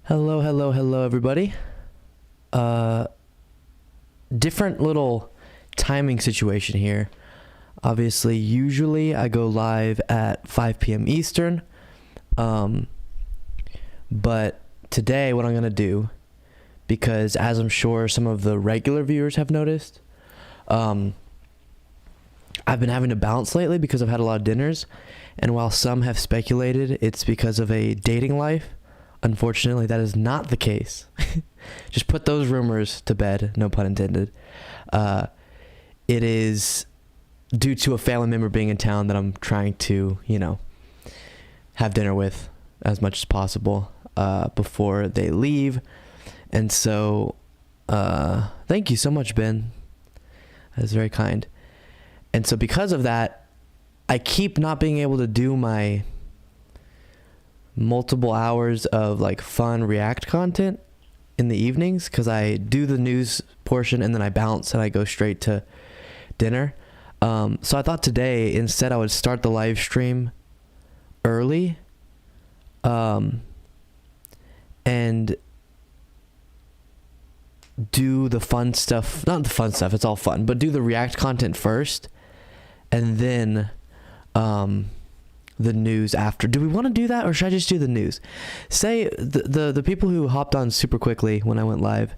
Hello, everybody. Different little timing situation here. Obviously, usually I go live at 5 p.m. Eastern. But today what I'm going to do, because as I'm sure some of the regular viewers have noticed, I've been having to bounce lately because I've had a lot of dinners. And while some have speculated it's because of a dating life, unfortunately, that is not the case. Just put those rumors to bed, no pun intended. It is due to a family member being in town that I'm trying to, have dinner with as much as possible before they leave. And so, thank you so much, Ben. That is very kind. And so because of that, I keep not being able to do my multiple hours of fun React content in the evenings, because I do the news portion and then I bounce and I go straight to dinner. So I thought today instead I would start the live stream early and do the fun stuff, not the fun stuff, it's all fun, but do the React content first and then the news after. Do we want to do that, or should I just do the news? Say the people who hopped on super quickly when I went live,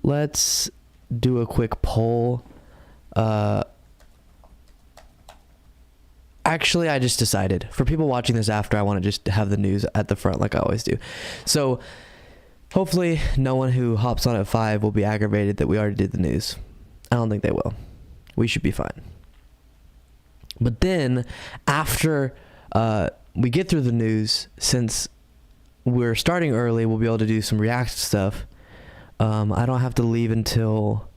let's do a quick poll. Actually, I just decided for people watching this after, I want to just have the news at the front like I always do. So hopefully no one who hops on at 5 will be aggravated that we already did the news. I don't think they will. We should be fine. But then after we get through the news, since we're starting early, we'll be able to do some React stuff. I don't have to leave until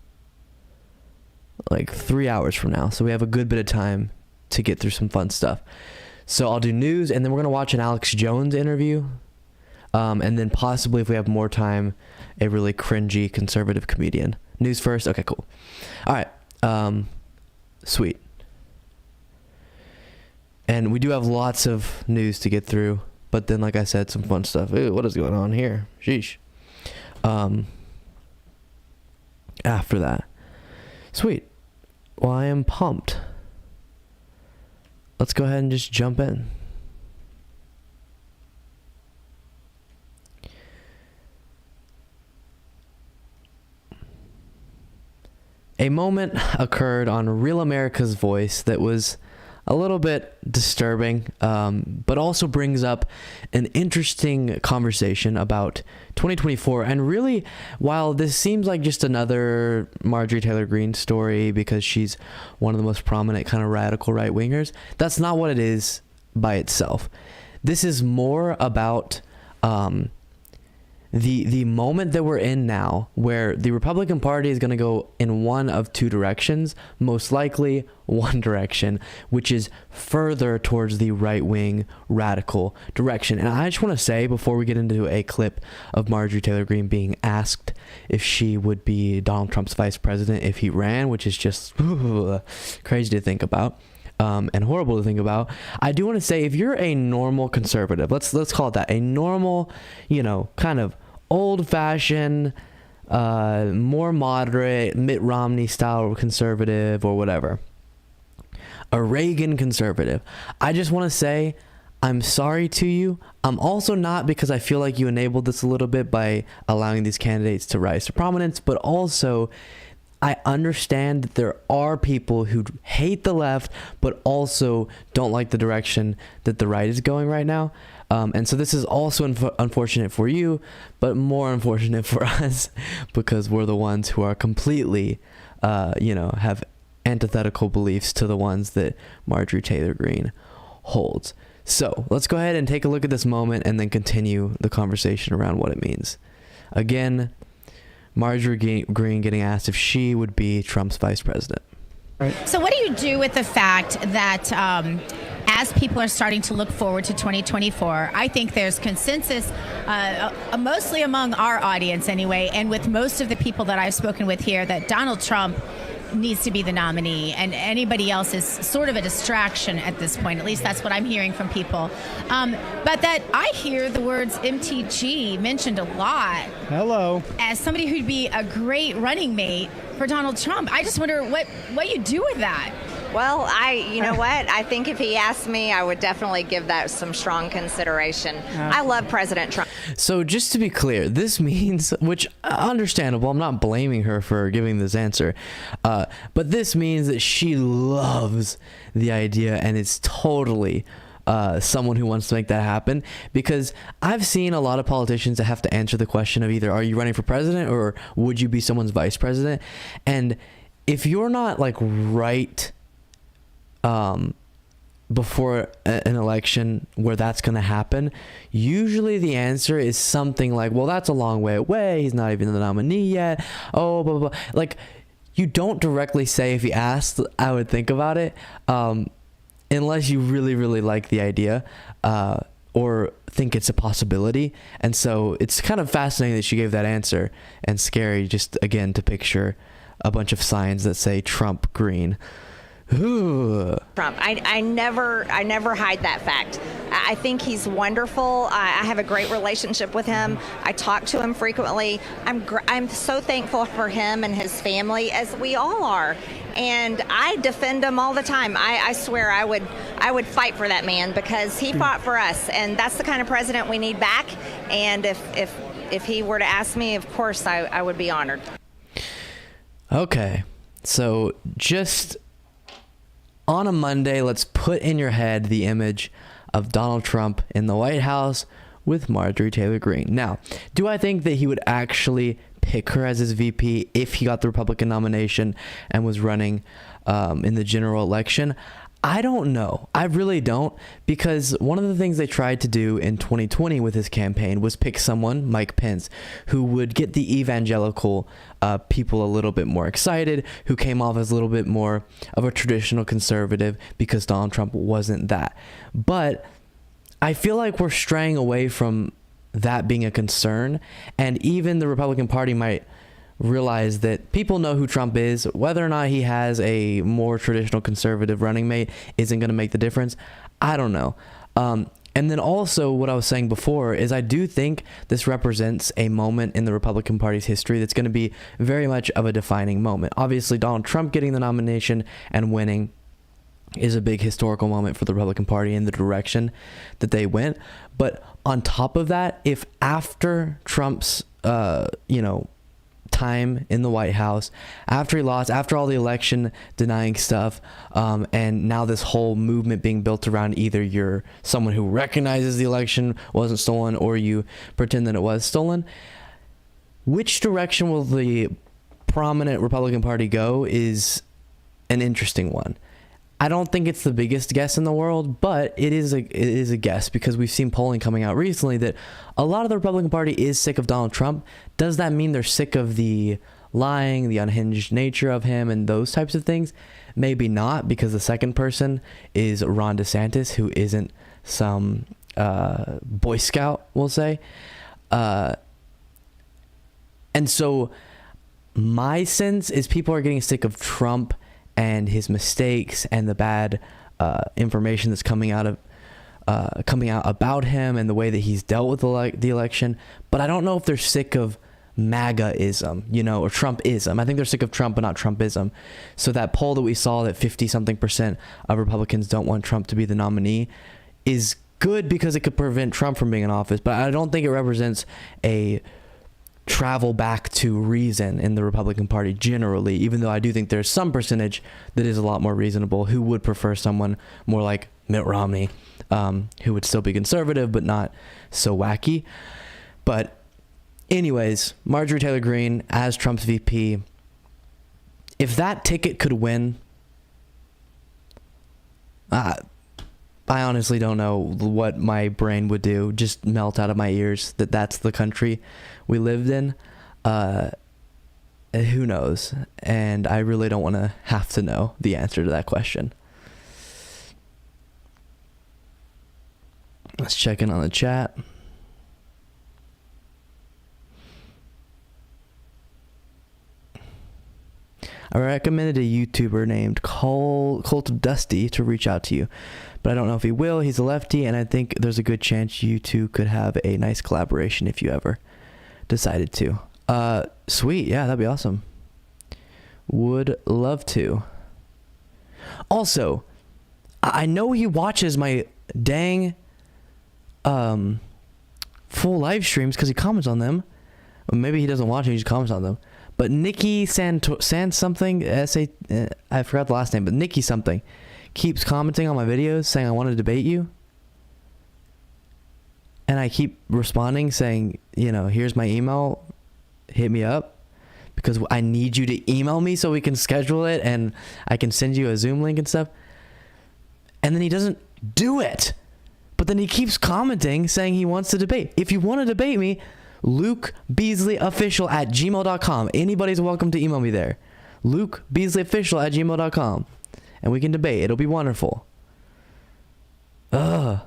3 hours from now. So we have a good bit of time to get through some fun stuff. So I'll do news, and then we're going to watch an Alex Jones interview. And then possibly, if we have more time, a really cringy conservative comedian. News first? Okay, cool. All right. Sweet. And we do have lots of news to get through, but then, like I said, some fun stuff. Ew, what is going on here? Sheesh. After that. Sweet. Well, I am pumped. Let's go ahead and just jump in. A moment occurred on Real America's Voice that was a little bit disturbing, but also brings up an interesting conversation about 2024. And really, while this seems like just another Marjorie Taylor Greene story because she's one of the most prominent kind of radical right-wingers, that's not what it is by itself. This is more about the moment that we're in now, where the Republican Party is going to go in one of two directions, most likely one direction, which is further towards the right-wing radical direction. And I just want to say, before we get into a clip of Marjorie Taylor Greene being asked if she would be Donald Trump's vice president if he ran, which is just crazy to think about. And horrible to think about. I do want to say, if you're a normal conservative, let's call it that, a normal, kind of old-fashioned, more moderate, Mitt Romney style conservative or whatever, a Reagan conservative, I just want to say, I'm sorry to you. I'm also not, because I feel like you enabled this a little bit by allowing these candidates to rise to prominence, but also I understand that there are people who hate the left, but also don't like the direction that the right is going right now. And so this is also unfortunate for you, but more unfortunate for us because we're the ones who are completely, have antithetical beliefs to the ones that Marjorie Taylor Greene holds. So let's go ahead and take a look at this moment and then continue the conversation around what it means. Again, Marjorie Greene getting asked if she would be Trump's vice president. Right. So what do you do with the fact that as people are starting to look forward to 2024, I think there's consensus, mostly among our audience anyway, and with most of the people that I've spoken with here, that Donald Trump needs to be the nominee, and anybody else is sort of a distraction at this point. At least that's what I'm hearing from people. But that I hear the words MTG mentioned a lot. Hello. As somebody who'd be a great running mate for Donald Trump. I just wonder what you do with that. Well, you know what? I think if he asked me, I would definitely give that some strong consideration. I love President Trump. So just to be clear, this means, which understandable, I'm not blaming her for giving this answer, but this means that she loves the idea and is totally someone who wants to make that happen, because I've seen a lot of politicians that have to answer the question of either, are you running for president or would you be someone's vice president? And if you're not like right before an election where that's going to happen, usually the answer is something like, well, that's a long way away, he's not even the nominee yet, oh, blah, blah, blah. Like, you don't directly say, if he asked, I would think about it, unless you really, really like the idea, or think it's a possibility. And so it's kind of fascinating that she gave that answer, and scary just, again, to picture a bunch of signs that say Trump Greene. Trump. I never hide that fact. I think he's wonderful. I have a great relationship with him. I talk to him frequently. I'm so thankful for him and his family, as we all are. And I defend him all the time. I swear I would fight for that man, because he fought for us, and that's the kind of president we need back. And if he were to ask me, of course I would be honored. Okay, so just on a Monday, let's put in your head the image of Donald Trump in the White House with Marjorie Taylor Greene. Now, do I think that he would actually pick her as his VP if he got the Republican nomination and was running in the general election? I don't know. I really don't, because one of the things they tried to do in 2020 with his campaign was pick someone, Mike Pence, who would get the evangelical people a little bit more excited, who came off as a little bit more of a traditional conservative, because Donald Trump wasn't that. But I feel like we're straying away from that being a concern, and even the Republican Party might realize that people know who Trump is. Whether or not he has a more traditional conservative running mate isn't going to make the difference. I don't know. And then also, what I was saying before is, I do think this represents a moment in the Republican Party's history that's going to be very much of a defining moment. Obviously, Donald Trump getting the nomination and winning is a big historical moment for the Republican Party in the direction that they went. But on top of that, if after Trump's, time in the White House, after he lost, after all the election denying stuff, and now this whole movement being built around either you're someone who recognizes the election wasn't stolen or you pretend that it was stolen, which direction will the prominent Republican Party go is an interesting one. I don't think it's the biggest guess in the world, but it is a guess, because we've seen polling coming out recently that a lot of the Republican Party is sick of Donald Trump. Does that mean they're sick of the lying, the unhinged nature of him, and those types of things? Maybe not, because the second person is Ron DeSantis, who isn't some Boy Scout, we'll say. And so my sense is people are getting sick of Trump and his mistakes and the bad information that's coming out about him and the way that he's dealt with the election. But I don't know if they're sick of MAGA-ism, or Trump-ism. I think they're sick of Trump, but not Trumpism. So that poll that we saw, that 50-something% of Republicans don't want Trump to be the nominee, is good because it could prevent Trump from being in office. But I don't think it represents a travel back to reason in the Republican Party generally, even though I do think there's some percentage that is a lot more reasonable, who would prefer someone more like Mitt Romney, who would still be conservative but not so wacky. But anyways, Marjorie Taylor Greene as Trump's VP, if that ticket could win, I honestly don't know what my brain would do. Just melt out of my ears that that's the country we lived in. Who knows? And I really don't want to have to know the answer to that question. Let's check in on the chat. I recommended a YouTuber named Cult of Dusty to reach out to you, but I don't know if he will. He's a lefty, and I think there's a good chance you two could have a nice collaboration if you ever decided to. Sweet. Yeah, that'd be awesome. Would love to. Also, I know he watches my dang full live streams because he comments on them. Or maybe he doesn't watch it, he just comments on them. But Nikki San something, I forgot the last name, but Nikki something keeps commenting on my videos saying I want to debate you. And I keep responding saying, you know, here's my email, hit me up, because I need you to email me so we can schedule it and I can send you a Zoom link and stuff. And then he doesn't do it. But then he keeps commenting saying he wants to debate. If you want to debate me, LukeBeasleyOfficial@gmail.com. Anybody's welcome to email me there. LukeBeasleyOfficial@gmail.com. And we can debate. It'll be wonderful. Ugh.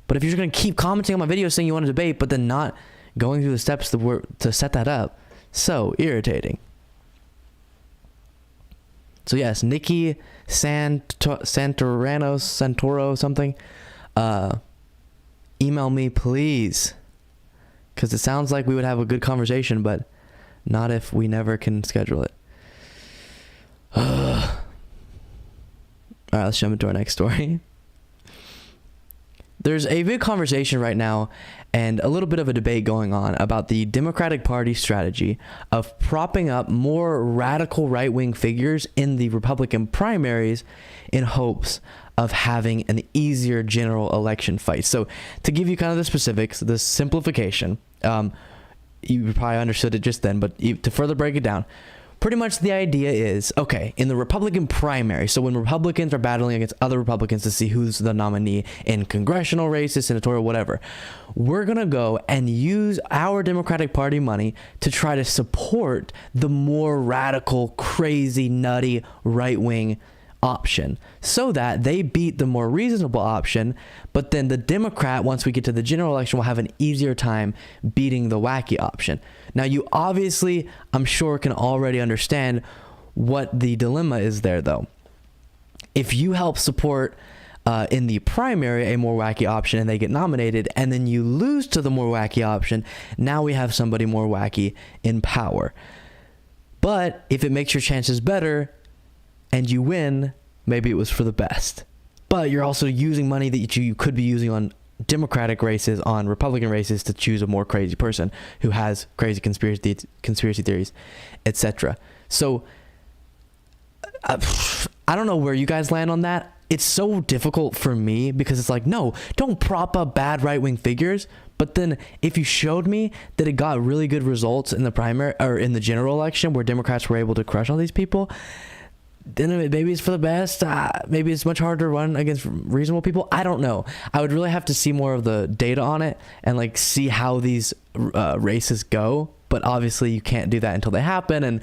But if you're going to keep commenting on my videos saying you want to debate, but then not going through the steps to set that up, so irritating. So yes, Nikki Santoro something. Email me, please. Because it sounds like we would have a good conversation, but not if we never can schedule it. All right, let's jump into our next story. There's a big conversation right now and a little bit of a debate going on about the Democratic Party strategy of propping up more radical right-wing figures in the Republican primaries in hopes of having an easier general election fight. So to give you kind of the specifics, the simplification, you probably understood it just then, but to further break it down, pretty much the idea is, okay, in the Republican primary, so when Republicans are battling against other Republicans to see who's the nominee in congressional races, senatorial, whatever, we're going to go and use our Democratic Party money to try to support the more radical, crazy, nutty right-wing option so that they beat the more reasonable option, but then the Democrat, once we get to the general election, will have an easier time beating the wacky option. Now, you obviously, I'm sure, can already understand what the dilemma is there, though. If you help support in the primary a more wacky option and they get nominated, and then you lose to the more wacky option, now we have somebody more wacky in power. But if it makes your chances better and you win, maybe it was for the best. But you're also using money that you could be using on Democratic races, on Republican races, to choose a more crazy person who has crazy conspiracy theories, etc. So I don't know where you guys land on that. It's so difficult for me because it's like, no, don't prop up bad right-wing figures. But then if you showed me that it got really good results in the primary or in the general election where Democrats were able to crush all these people, then maybe it's for the best. Maybe it's much harder to run against reasonable people. I don't know. I would really have to see more of the data on it and like see how these races go. But obviously you can't do that until they happen. And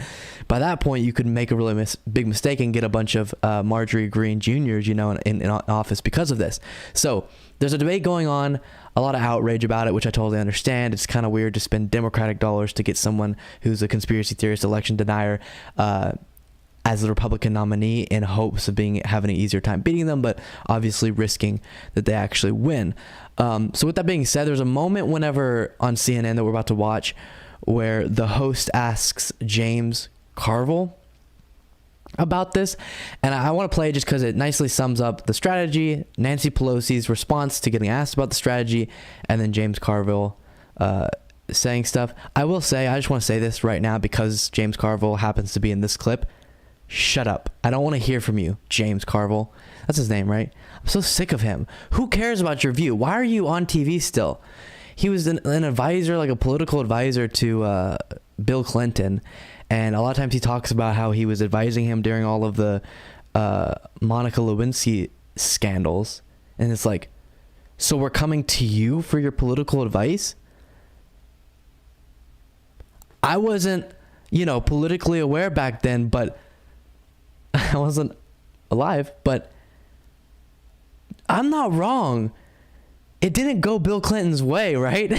by that point, you could make a really big mistake and get a bunch of Marjorie Greene Juniors, you know, in office because of this. So there's a debate going on, a lot of outrage about it, which I totally understand. It's kind of weird to spend Democratic dollars to get someone who's a conspiracy theorist, election denier, as the Republican nominee in hopes of having an easier time beating them, but obviously risking that they actually win. So with that being said, there's a moment whenever on CNN that we're about to watch where the host asks James Carville about this, and I want to play it just because it nicely sums up the strategy, Nancy Pelosi's response to getting asked about the strategy, and then James Carville saying stuff. I will say, I just want to say this right now because James Carville happens to be in this clip. Shut up. I don't want to hear from you, James Carville. That's his name, right? I'm so sick of him. Who cares about your view? Why are you on TV still? He was an advisor, like a political advisor to Bill Clinton. And a lot of times he talks about how he was advising him during all of the Monica Lewinsky scandals. And it's like, so we're coming to you for your political advice? I wasn't, politically aware back then, but I wasn't alive, but I'm not wrong. It didn't go Bill Clinton's way, right?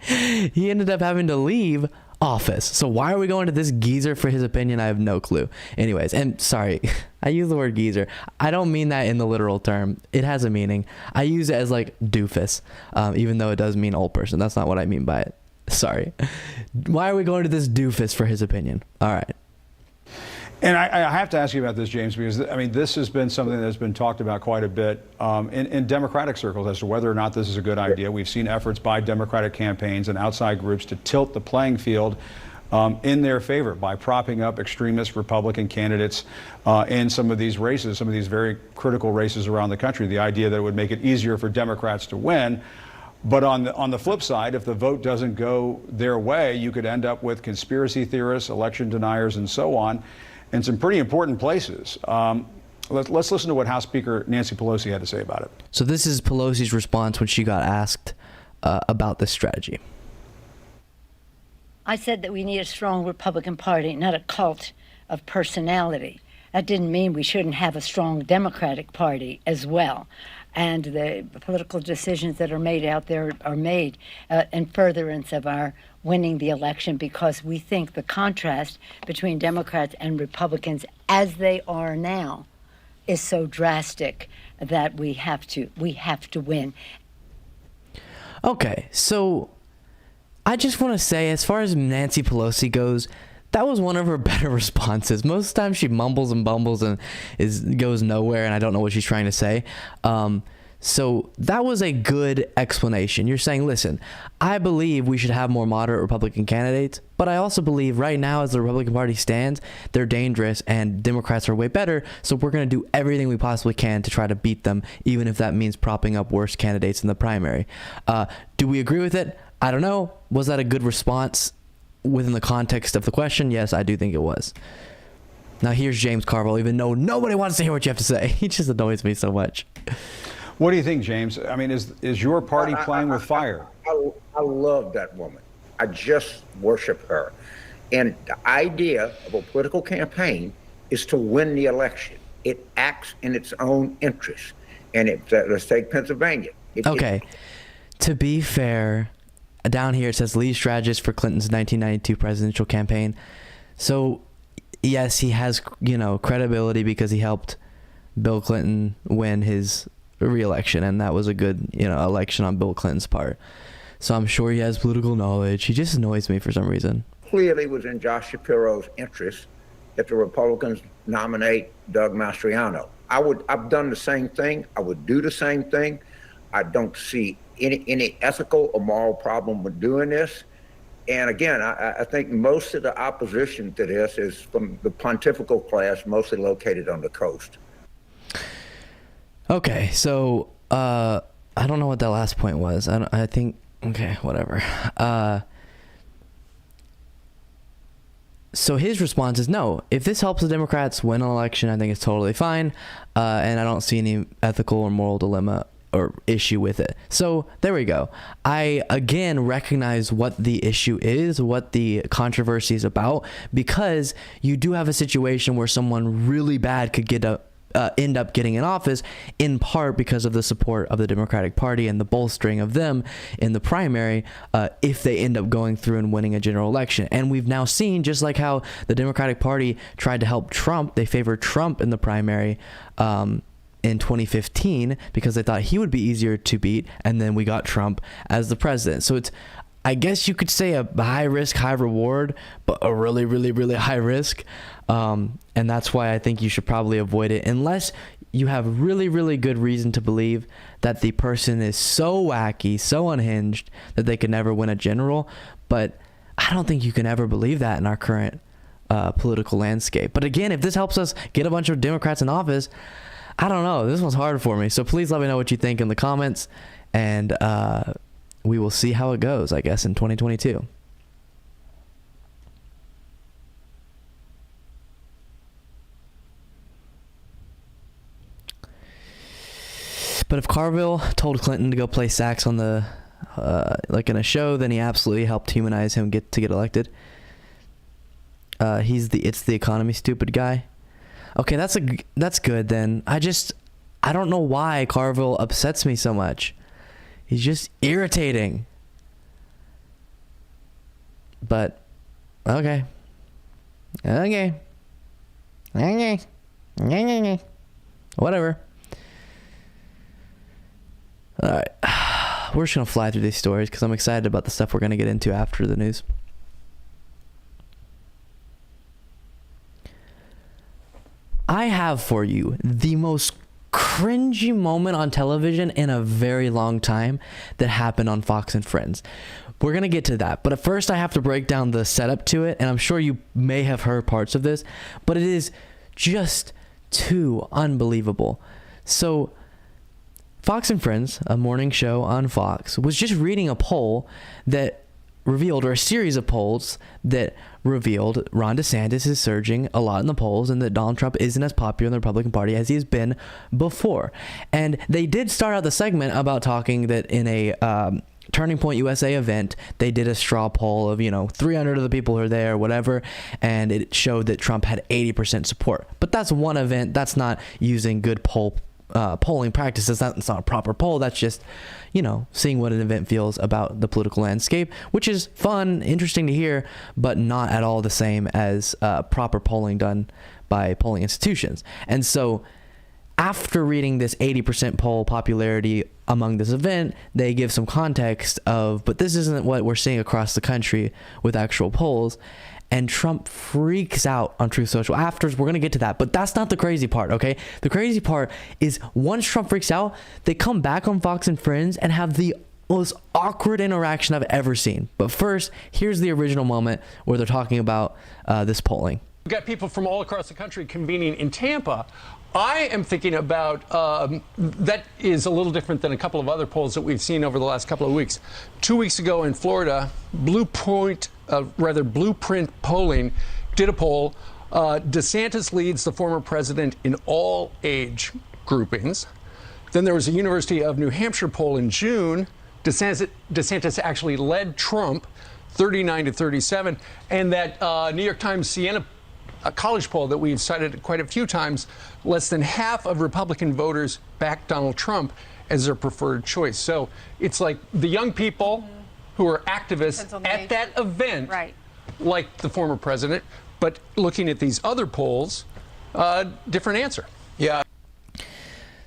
He ended up having to leave office. So why are we going to this geezer for his opinion? I have no clue. Anyways, and sorry, I use the word geezer. I don't mean that in the literal term. It has a meaning. I use it as like doofus, even though it does mean old person. That's not what I mean by it. Sorry. Why are we going to this doofus for his opinion? All right. And I have to ask you about this, James, because I mean, this has been something that's been talked about quite a bit in Democratic circles as to whether or not this is a good idea. We've seen efforts by Democratic campaigns and outside groups to tilt the playing field in their favor by propping up extremist Republican candidates in some of these races, some of these very critical races around the country. The idea that it would make it easier for Democrats to win. But on the flip side, if the vote doesn't go their way, you could end up with conspiracy theorists, election deniers, and so on, in some pretty important places. Let's listen to what House Speaker Nancy Pelosi had to say about it. So this is Pelosi's response when she got asked about this strategy. I said that we need a strong Republican Party, not a cult of personality. That didn't mean we shouldn't have a strong Democratic Party as well. And the political decisions that are made out there are made in furtherance of our winning the election, because we think the contrast between Democrats and Republicans as they are now is so drastic that we have to win. Okay, so I just want to say, as far as Nancy Pelosi goes, that was one of her better responses. Most of the time she mumbles and bumbles and goes nowhere, and I don't know what she's trying to say. So that was a good explanation. You're saying, listen, I believe we should have more moderate Republican candidates, but I also believe right now as the Republican Party stands, they're dangerous and Democrats are way better. So we're going to do everything we possibly can to try to beat them, even if that means propping up worse candidates in the primary. Do we agree with it? I don't know. Was that a good response within the context of the question? Yes, I do think it was. Now here's James Carville, even though nobody wants to hear what you have to say. He just annoys me so much. What do you think, James? I mean, is your party playing with fire? I love that woman. I just worship her. And the idea of a political campaign is to win the election. It acts in its own interest. And let's take Pennsylvania. To be fair, down here it says lead strategist for Clinton's 1992 presidential campaign. So yes, he has, credibility because he helped Bill Clinton win his re-election, and that was a good, election on Bill Clinton's part. So I'm sure he has political knowledge. He just annoys me for some reason. Clearly was in Josh Shapiro's interest if the Republicans nominate Doug Mastriano. I've done the same thing. I would do the same thing. I don't see any ethical or moral problem with doing this. And again, I think most of the opposition to this is from the pontifical class, mostly located on the coast. Okay, so I don't know what that last point was. I think, okay, whatever. So his response is no. If this helps the Democrats win an election, I think it's totally fine, and I don't see any ethical or moral dilemma or issue with it. So there we go. I again recognize what the issue is, what the controversy is about, because you do have a situation where someone really bad could end up getting in office, in part because of the support of the Democratic Party and the bolstering of them in the primary, if they end up going through and winning a general election. And we've now seen, just like how the Democratic Party tried to help Trump, they favored Trump in the primary in 2015 because they thought he would be easier to beat, and then we got Trump as the president. So it's, I guess you could say, a high risk, high reward, but a really, really, really high risk. And that's why I think you should probably avoid it unless you have really, really good reason to believe that the person is so wacky, so unhinged that they could never win a general. But I don't think you can ever believe that in our current political landscape. But again, if this helps us get a bunch of Democrats in office, I don't know. This one's hard for me. So please let me know what you think in the comments, and we will see how it goes, I guess, in 2022. But if Carville told Clinton to go play sax on the, like in a show, then he absolutely helped humanize him get elected. It's the economy stupid guy. Okay, that's good then. I don't know why Carville upsets me so much. He's just irritating. But Okay. Whatever. All right. We're just going to fly through these stories because I'm excited about the stuff we're going to get into after the news. I have for you the most cringy moment on television in a very long time that happened on Fox and Friends. We're going to get to that. But at first, I have to break down the setup to it. And I'm sure you may have heard parts of this, but it is just too unbelievable. So Fox and Friends, a morning show on Fox, was just reading a poll that revealed, or a series of polls that revealed Ron DeSantis is surging a lot in the polls and that Donald Trump isn't as popular in the Republican Party as he has been before. And they did start out the segment about talking that in a Turning Point USA event, they did a straw poll of, 300 of the people who are there, whatever, and it showed that Trump had 80% support. But that's one event. That's not using good polling practices. That's not a proper poll. That's just, seeing what an event feels about the political landscape, which is fun, interesting to hear, but not at all the same as proper polling done by polling institutions. And so after reading this 80% poll popularity among this event, they give some context of, but this isn't what we're seeing across the country with actual polls. And Trump freaks out on Truth Social. Afterwards, we're going to get to that. But that's not the crazy part, okay? The crazy part is once Trump freaks out, they come back on Fox and Friends and have the most awkward interaction I've ever seen. But first, here's the original moment where they're talking about this polling. We've got people from all across the country convening in Tampa. I am thinking about that is a little different than a couple of other polls that we've seen over the last couple of weeks. 2 weeks ago in Florida, Blueprint Polling did a poll. DeSantis leads the former president in all age groupings. Then there was a University of New Hampshire poll in June. DeSantis actually led Trump 39-37. And that New York Times Siena a college poll that we've cited quite a few times, less than half of Republican voters back Donald Trump as their preferred choice. So it's like the young people who are activists at that event, like the former president, but looking at these other polls, different answer. Yeah.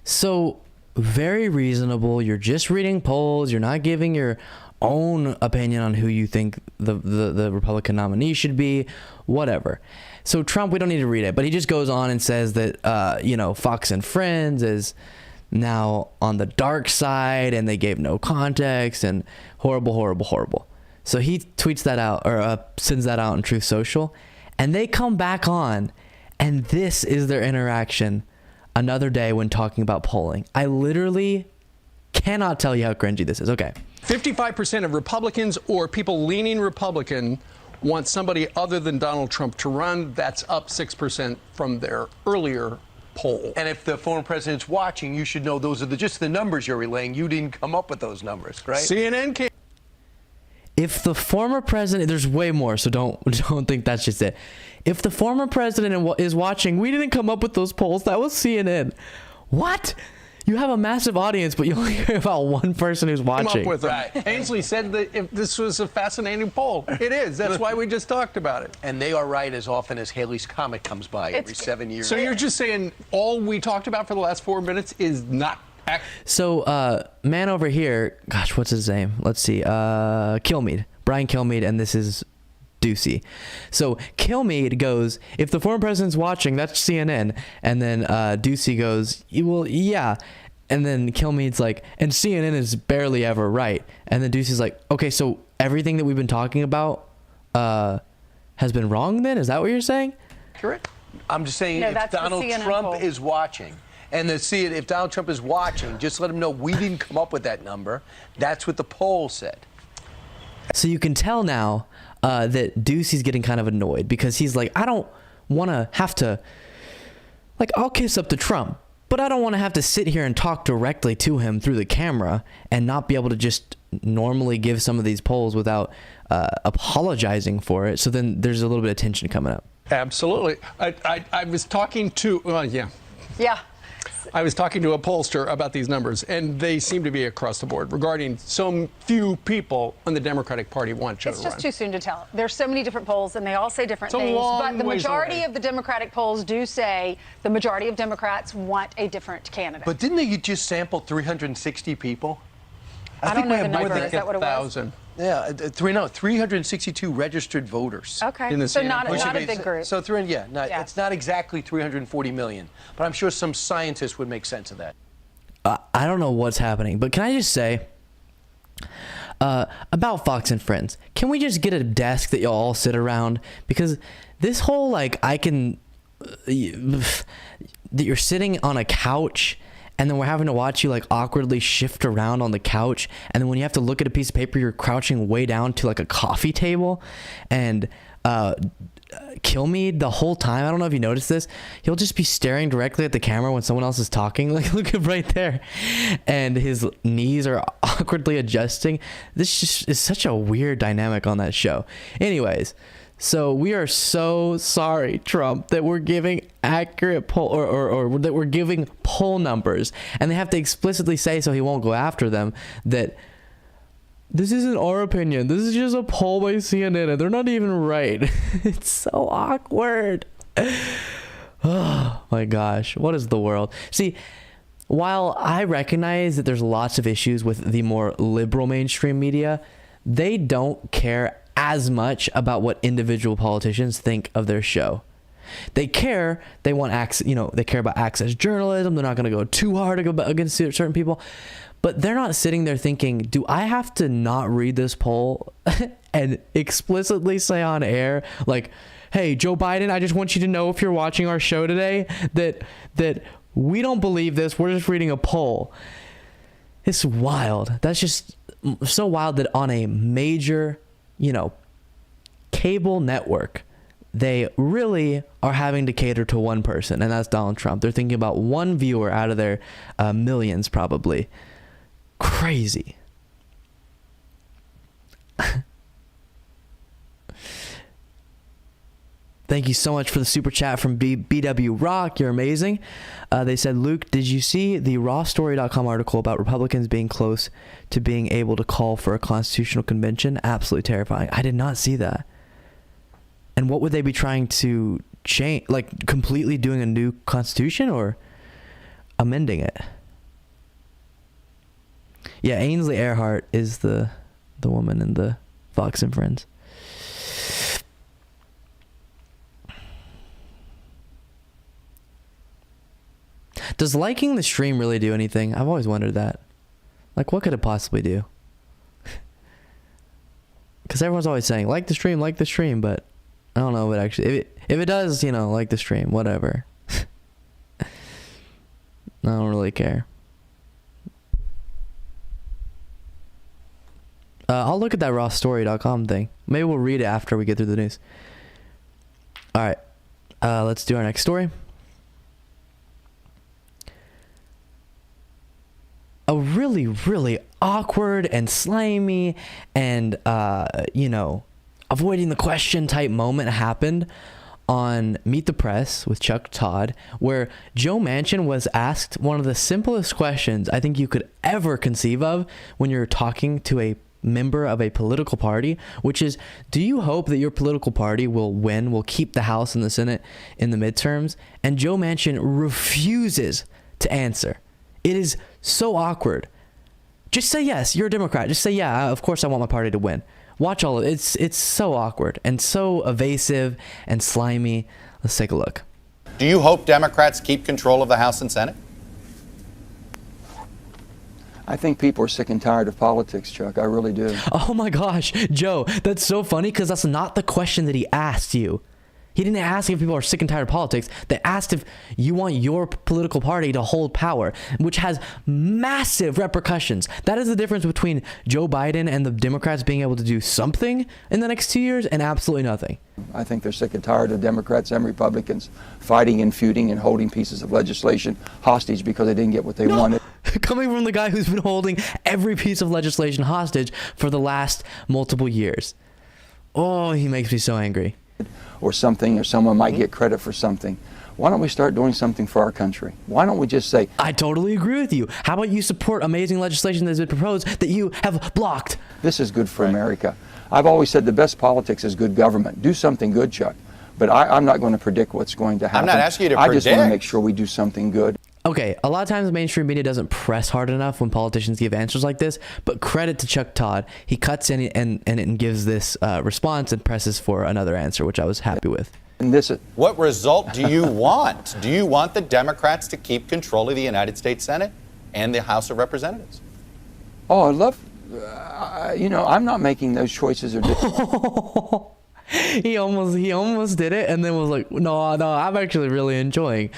So very reasonable. You're just reading polls. You're not giving your own opinion on who you think the Republican nominee should be, whatever. So Trump, we don't need to read it, but he just goes on and says that, Fox and Friends is now on the dark side and they gave no context and horrible, horrible, horrible. So he tweets that out or sends that out on Truth Social, and they come back on, and this is their interaction another day when talking about polling. I literally cannot tell you how cringy this is. Okay. 55% of Republicans or people leaning Republican want somebody other than Donald Trump to run. That's up 6% from their earlier poll. And if the former president's watching, you should know those are just the numbers you're relaying. You didn't come up with those numbers, right? CNN came. If the former president, there's way more, so don't think that's just it. If the former president is watching, we didn't come up with those polls. That was CNN. What? You have a massive audience, but you only hear about one person who's watching. Come up with it. Ainsley said that if this was a fascinating poll. It is. That's why we just talked about it. And they are right as often as Haley's Comet comes by every 7 years. So you're just saying all we talked about for the last 4 minutes is not accurate? So, man over here, gosh, what's his name? Let's see. Kilmeade. Brian Kilmeade, and this is Ducey. So Kilmeade goes, if the former president's watching, that's CNN. And then Ducey goes, well, yeah. And then Kilmeade's like, and CNN is barely ever right. And then Ducey's like, okay, so everything that we've been talking about has been wrong then? Is that what you're saying? Correct. I'm just saying if Donald Trump is watching, and if Donald Trump is watching, just let him know we didn't come up with that number. That's what the poll said. So you can tell now that Ducey's getting kind of annoyed because he's like, I don't want to have to, like, I'll kiss up to Trump, but I don't want to have to sit here and talk directly to him through the camera and not be able to just normally give some of these polls without apologizing for it. So then there's a little bit of tension coming up. Absolutely. I was talking to, Yeah. I was talking to a pollster about these numbers, and they seem to be across the board regarding so few people on the Democratic Party want Joe to It's run. just too soon to tell. There's so many different polls, and they all say different It's a things. long But the ways majority away. of the Democratic polls do say the majority of Democrats want a different candidate. But didn't they just sample 360 people? I don't know the number. Is that what it was? 1,000. Yeah, 362 registered voters. Okay, In the so CNN not poll. a big group. So Yeah. it's not exactly 340 million, but I'm sure some scientists would make sense of that. I don't know what's happening, but can I just say about Fox and Friends? Can we just get a desk that y'all all sit around? Because this whole that you're sitting on a couch and then we're having to watch you awkwardly shift around on the couch, and then when you have to look at a piece of paper, you're crouching way down to a coffee table, and Kilmeade the whole time, I don't know if you noticed this, he'll just be staring directly at the camera when someone else is talking, look at right there, and his knees are awkwardly adjusting. This just is such a weird dynamic on that show. Anyways, so we are so sorry, Trump, that we're giving accurate poll or that we're giving poll numbers, and they have to explicitly say, so he won't go after them, that this isn't our opinion. This is just a poll by CNN, and they're not even right. It's so awkward. Oh my gosh, what is the world? See, while I recognize that there's lots of issues with the more liberal mainstream media, they don't care as much about what individual politicians think of their show. They care. They want access. They care about access journalism. They're not going to go too hard against certain people. But they're not sitting there thinking, do I have to not read this poll and explicitly say on air, hey, Joe Biden, I just want you to know, if you're watching our show today, that we don't believe this. We're just reading a poll. It's wild. That's just so wild that on a major, cable network, they really are having to cater to one person, and that's Donald Trump. They're thinking about one viewer out of their millions, probably. Crazy. Thank you so much for the super chat from BW Rock. You're amazing. They said, Luke, did you see the rawstory.com article about Republicans being close to being able to call for a constitutional convention? Absolutely terrifying. I did not see that. And what would they be trying to change? Completely doing a new constitution or amending it? Yeah, Ainsley Earhart is the woman in the Fox and Friends. Does liking the stream really do anything? I've always wondered that. What could it possibly do? Because everyone's always saying, like the stream, but I don't know if it actually... If it does, like the stream, whatever. I don't really care. I'll look at that rawstory.com thing. Maybe we'll read it after we get through the news. All right. Let's do our next story. A really, really awkward and slimy and, avoiding the question type moment happened on Meet the Press with Chuck Todd, where Joe Manchin was asked one of the simplest questions I think you could ever conceive of when you're talking to a member of a political party, which is, do you hope that your political party will keep the House and the Senate in the midterms? And Joe Manchin refuses to answer. It is so awkward. Just say yes, you're a Democrat. Just say, yeah, of course I want my party to win. Watch all of it. It's so awkward and so evasive and slimy. Let's take a look. Do you hope Democrats keep control of the House and Senate? I think people are sick and tired of politics, Chuck. I really do. Oh my gosh, Joe, that's so funny because that's not the question that he asked you. He didn't ask if people are sick and tired of politics. They asked if you want your political party to hold power, which has massive repercussions. That is the difference between Joe Biden and the Democrats being able to do something in the next 2 years and absolutely nothing. I think they're sick and tired of Democrats and Republicans fighting and feuding and holding pieces of legislation hostage because they didn't get what they wanted. Coming from the guy who's been holding every piece of legislation hostage for the last multiple years. Oh, he makes me so angry. Or something, or someone might get credit for something. Why don't we start doing something for our country? Why don't we just say, I totally agree with you. How about you support amazing legislation that's been proposed that you have blocked? this is good for America? I've always said the best politics is good government. Do something good, Chuck. But I'm not going to predict what's going to happen. I'm not asking you to I just want predict. to make sure we do something good. Okay, a lot of times the mainstream media doesn't press hard enough when politicians give answers like this, but credit to Chuck Todd. He cuts in and gives this response and presses for another answer, which I was happy with. And this is, What result do you want? Do you want the Democrats to keep control of the United States Senate and the House of Representatives? oh, I love, I'm not making those choices or He almost did it and then was like, no, I'm actually really enjoying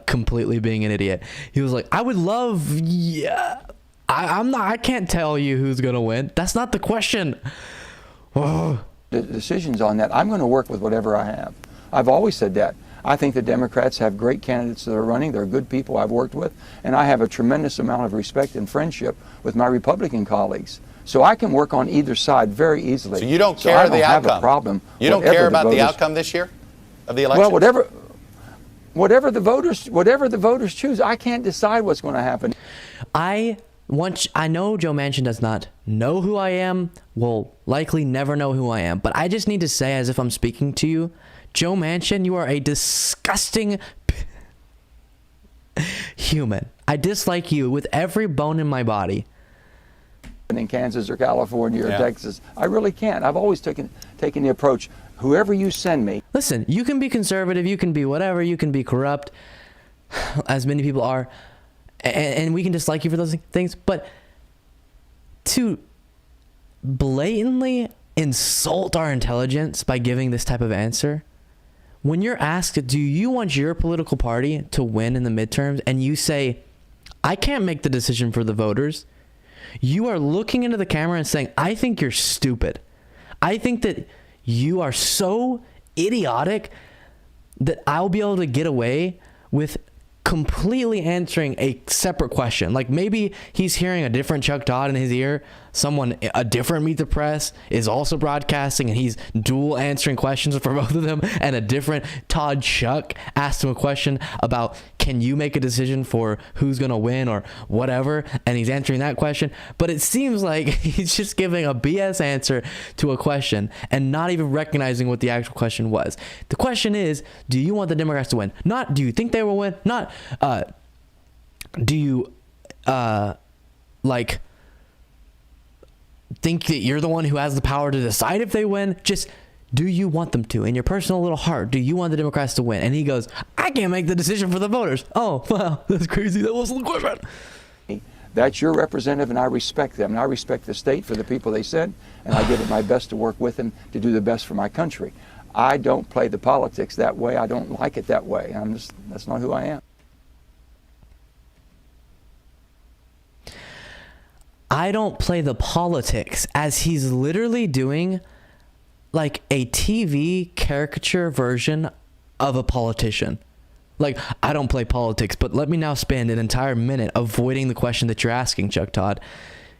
completely being an idiot. He was like, I would love, I can't tell you who's going to win. That's not the question. Oh. the decisions on that. I'm going to work with whatever I have. I've always said that. I think the Democrats have great candidates that are running. They're good people I've worked with. And I have a tremendous amount of respect and friendship with my Republican colleagues. So I can work on either side very easily. So you don't care I don't the have outcome? a problem. You don't care about the outcome this year of the election? Well, whatever the voters choose, I can't decide what's going to happen. I know Joe Manchin does not know who I am, will likely never know who I am, but I just need to say, as if I'm speaking to you, Joe Manchin, you are a disgusting human. I dislike you with every bone in my body. In Kansas or California or Texas, I really can't. I've always taken the approach, whoever you send me. Listen, you can be conservative, you can be whatever, you can be corrupt, as many people are, and we can dislike you for those things, but to blatantly insult our intelligence by giving this type of answer, when you're asked, do you want your political party to win in the midterms, and you say, I can't make the decision for the voters, you are looking into the camera and saying, I think you're stupid. I think that you are so idiotic that I'll be able to get away with completely answering a separate question. Like maybe he's hearing a different Chuck Todd in his ear. Someone, a different Meet the Press is also broadcasting and he's dual answering questions for both of them. And a different Todd Chuck asked him a question about, can you make a decision for who's going to win or whatever? And he's answering that question. But it seems like he's just giving a BS answer to a question and not even recognizing what the actual question was. The question is, do you want the Democrats to win? Not, do you think they will win? Not, do you, think that you're the one who has the power to decide if they win? Just, do you want them to? In your personal little heart, do you want the Democrats to win? And he goes, I can't make the decision for the voters. Oh, wow, that's crazy. That wasn't the question. That's your representative, and I respect them. And I respect the state for the people they sent, and I give it my best to work with them to do the best for my country. I don't play the politics that way. I don't like it that way. That's not who I am. I don't play the politics, as he's literally doing like a TV caricature version of a politician. Like, I don't play politics, but let me now spend an entire minute avoiding the question that you're asking, Chuck Todd.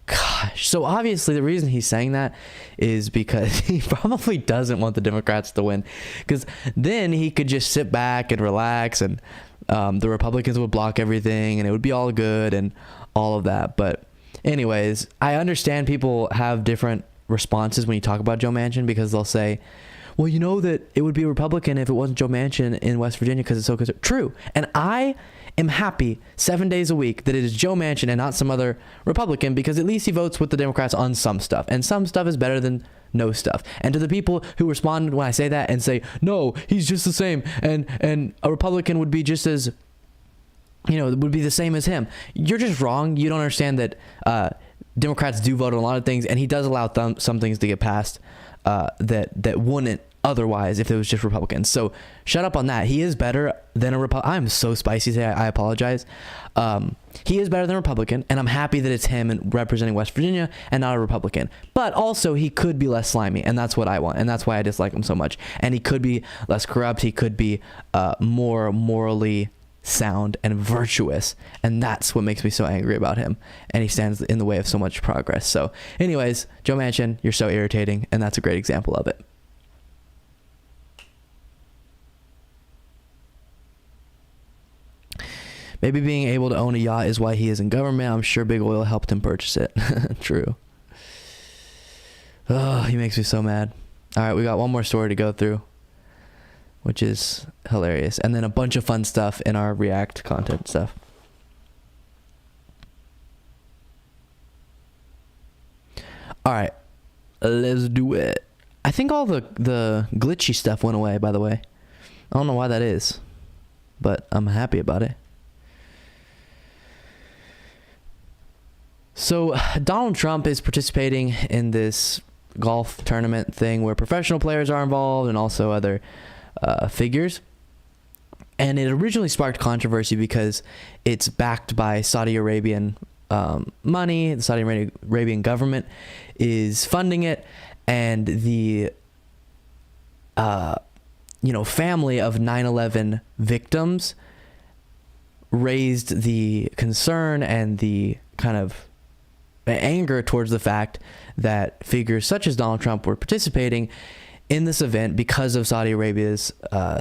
Gosh. So obviously the reason he's saying that is because he probably doesn't want the Democrats to win, because then he could just sit back and relax and the Republicans would block everything and it would be all good and all of that. But anyways, I understand people have different responses when you talk about Joe Manchin, because they'll say, well, you know that it would be a Republican if it wasn't Joe Manchin in West Virginia because it's so conservative. True. And I am happy 7 days a week that it is Joe Manchin and not some other Republican, because at least he votes with the Democrats on some stuff. And some stuff is better than no stuff. And to the people who respond when I say that and say, no, he's just the same, and a Republican would be just as, would be the same as him. You're just wrong. You don't understand that Democrats do vote on a lot of things, and he does allow some things to get passed that wouldn't otherwise if it was just Republicans. So shut up on that. He is better than a Republican. I'm so spicy today. I apologize. He is better than a Republican, and I'm happy that it's him and representing West Virginia and not a Republican. But also, he could be less slimy, and that's what I want, and that's why I dislike him so much. And he could be less corrupt. He could be more morally sound and virtuous, and that's what makes me so angry about him, and he stands in the way of so much progress. So anyways, Joe Manchin, you're so irritating, and that's a great example of it. Maybe being able to own a yacht is why he is in government. I'm sure big oil helped him purchase it. True. Oh, he makes me so mad. All right, we got one more story to go through, which is hilarious. And then a bunch of fun stuff in our React content stuff. All right, let's do it. I think all the glitchy stuff went away, by the way. I don't know why that is, but I'm happy about it. So Donald Trump is participating in this golf tournament thing where professional players are involved and also other figures. And it originally sparked controversy because it's backed by Saudi Arabian money. The Saudi Arabian government is funding it, and the family of 9/11 victims raised the concern and the kind of anger towards the fact that figures such as Donald Trump were participating in this event because of Saudi Arabia's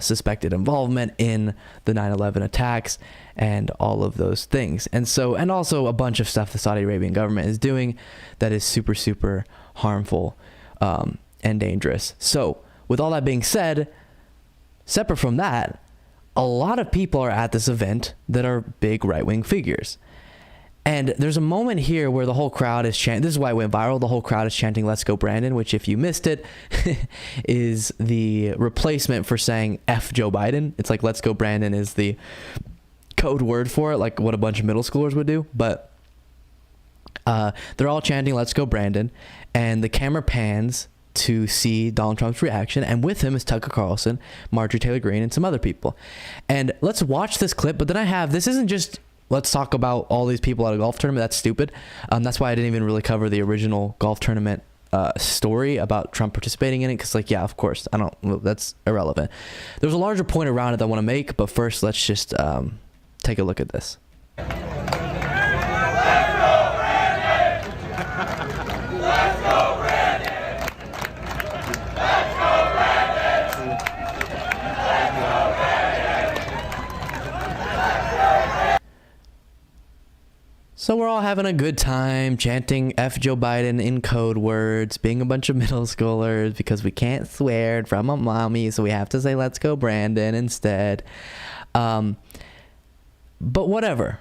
suspected involvement in the 9/11 attacks and all of those things. And also a bunch of stuff the Saudi Arabian government is doing that is super, super harmful and dangerous. So with all that being said, separate from that, a lot of people are at this event that are big right-wing figures. And there's a moment here where the whole crowd is chanting. This is why it went viral. The whole crowd is chanting, "Let's go Brandon," which, if you missed it, is the replacement for saying F Joe Biden. It's like "Let's go Brandon" is the code word for it, like what a bunch of middle schoolers would do. But they're all chanting "Let's go Brandon," and the camera pans to see Donald Trump's reaction, and with him is Tucker Carlson, Marjorie Taylor Greene, and some other people. And let's watch this clip. But then this isn't just let's talk about all these people at a golf tournament. That's stupid. That's why I didn't even really cover the original golf tournament story about Trump participating in it, because of course that's irrelevant. There's a larger point around it that I want to make, but first let's just take a look at this. So we're all having a good time chanting F Joe Biden in code words, being a bunch of middle schoolers because we can't swear from a mommy, so we have to say "Let's go Brandon" instead. But whatever.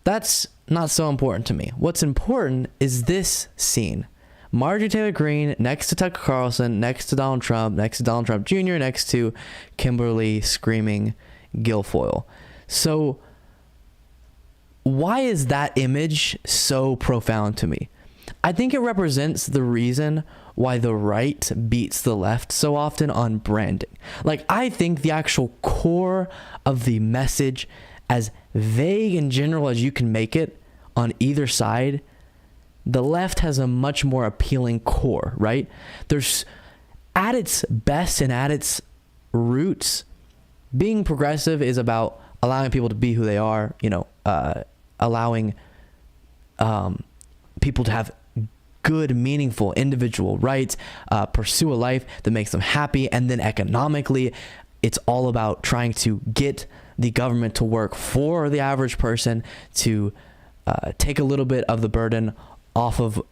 That's not so important to me. What's important is this scene. Marjorie Taylor Greene next to Tucker Carlson, next to Donald Trump, next to Donald Trump Jr., next to Kimberly screaming Guilfoyle. So why is that image so profound to me? I think it represents the reason why the right beats the left so often on branding. I think the actual core of the message, as vague and general as you can make it on either side, the left has a much more appealing core, right? There's, at its best and at its roots, being progressive is about allowing people to be who they are, allowing people to have good, meaningful individual rights, pursue a life that makes them happy, and then economically, it's all about trying to get the government to work for the average person, to take a little bit of the burden off of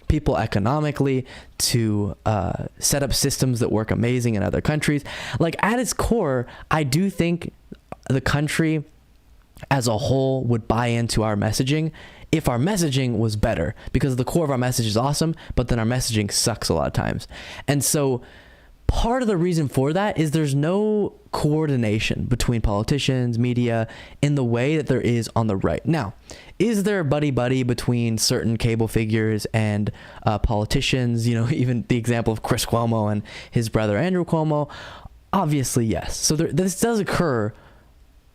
people economically, to set up systems that work amazing in other countries. At its core, I do think the country as a whole would buy into our messaging if our messaging was better, because the core of our message is awesome, but then our messaging sucks a lot of times. And so part of the reason for that is there's no coordination between politicians, media, in the way that there is on the right. Now, is there buddy-buddy between certain cable figures and politicians? Even the example of Chris Cuomo and his brother Andrew Cuomo? Obviously, yes. So this does occur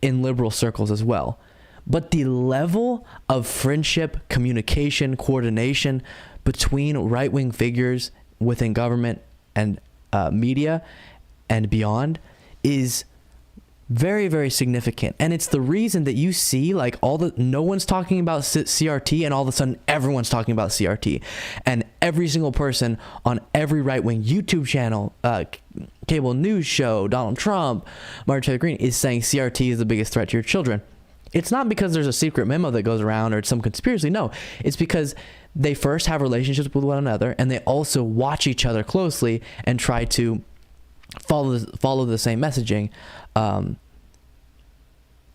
in liberal circles as well. But the level of friendship, communication, coordination between right-wing figures within government and media and beyond is very, very significant. And it's the reason that you see no one's talking about CRT, and all of a sudden everyone's talking about CRT. And every single person on every right-wing YouTube channel, cable news show, Donald Trump, Marjorie Taylor Greene, is saying CRT is the biggest threat to your children. It's not because there's a secret memo that goes around or it's some conspiracy. No, it's because they first have relationships with one another, and they also watch each other closely and try to follow the same messaging,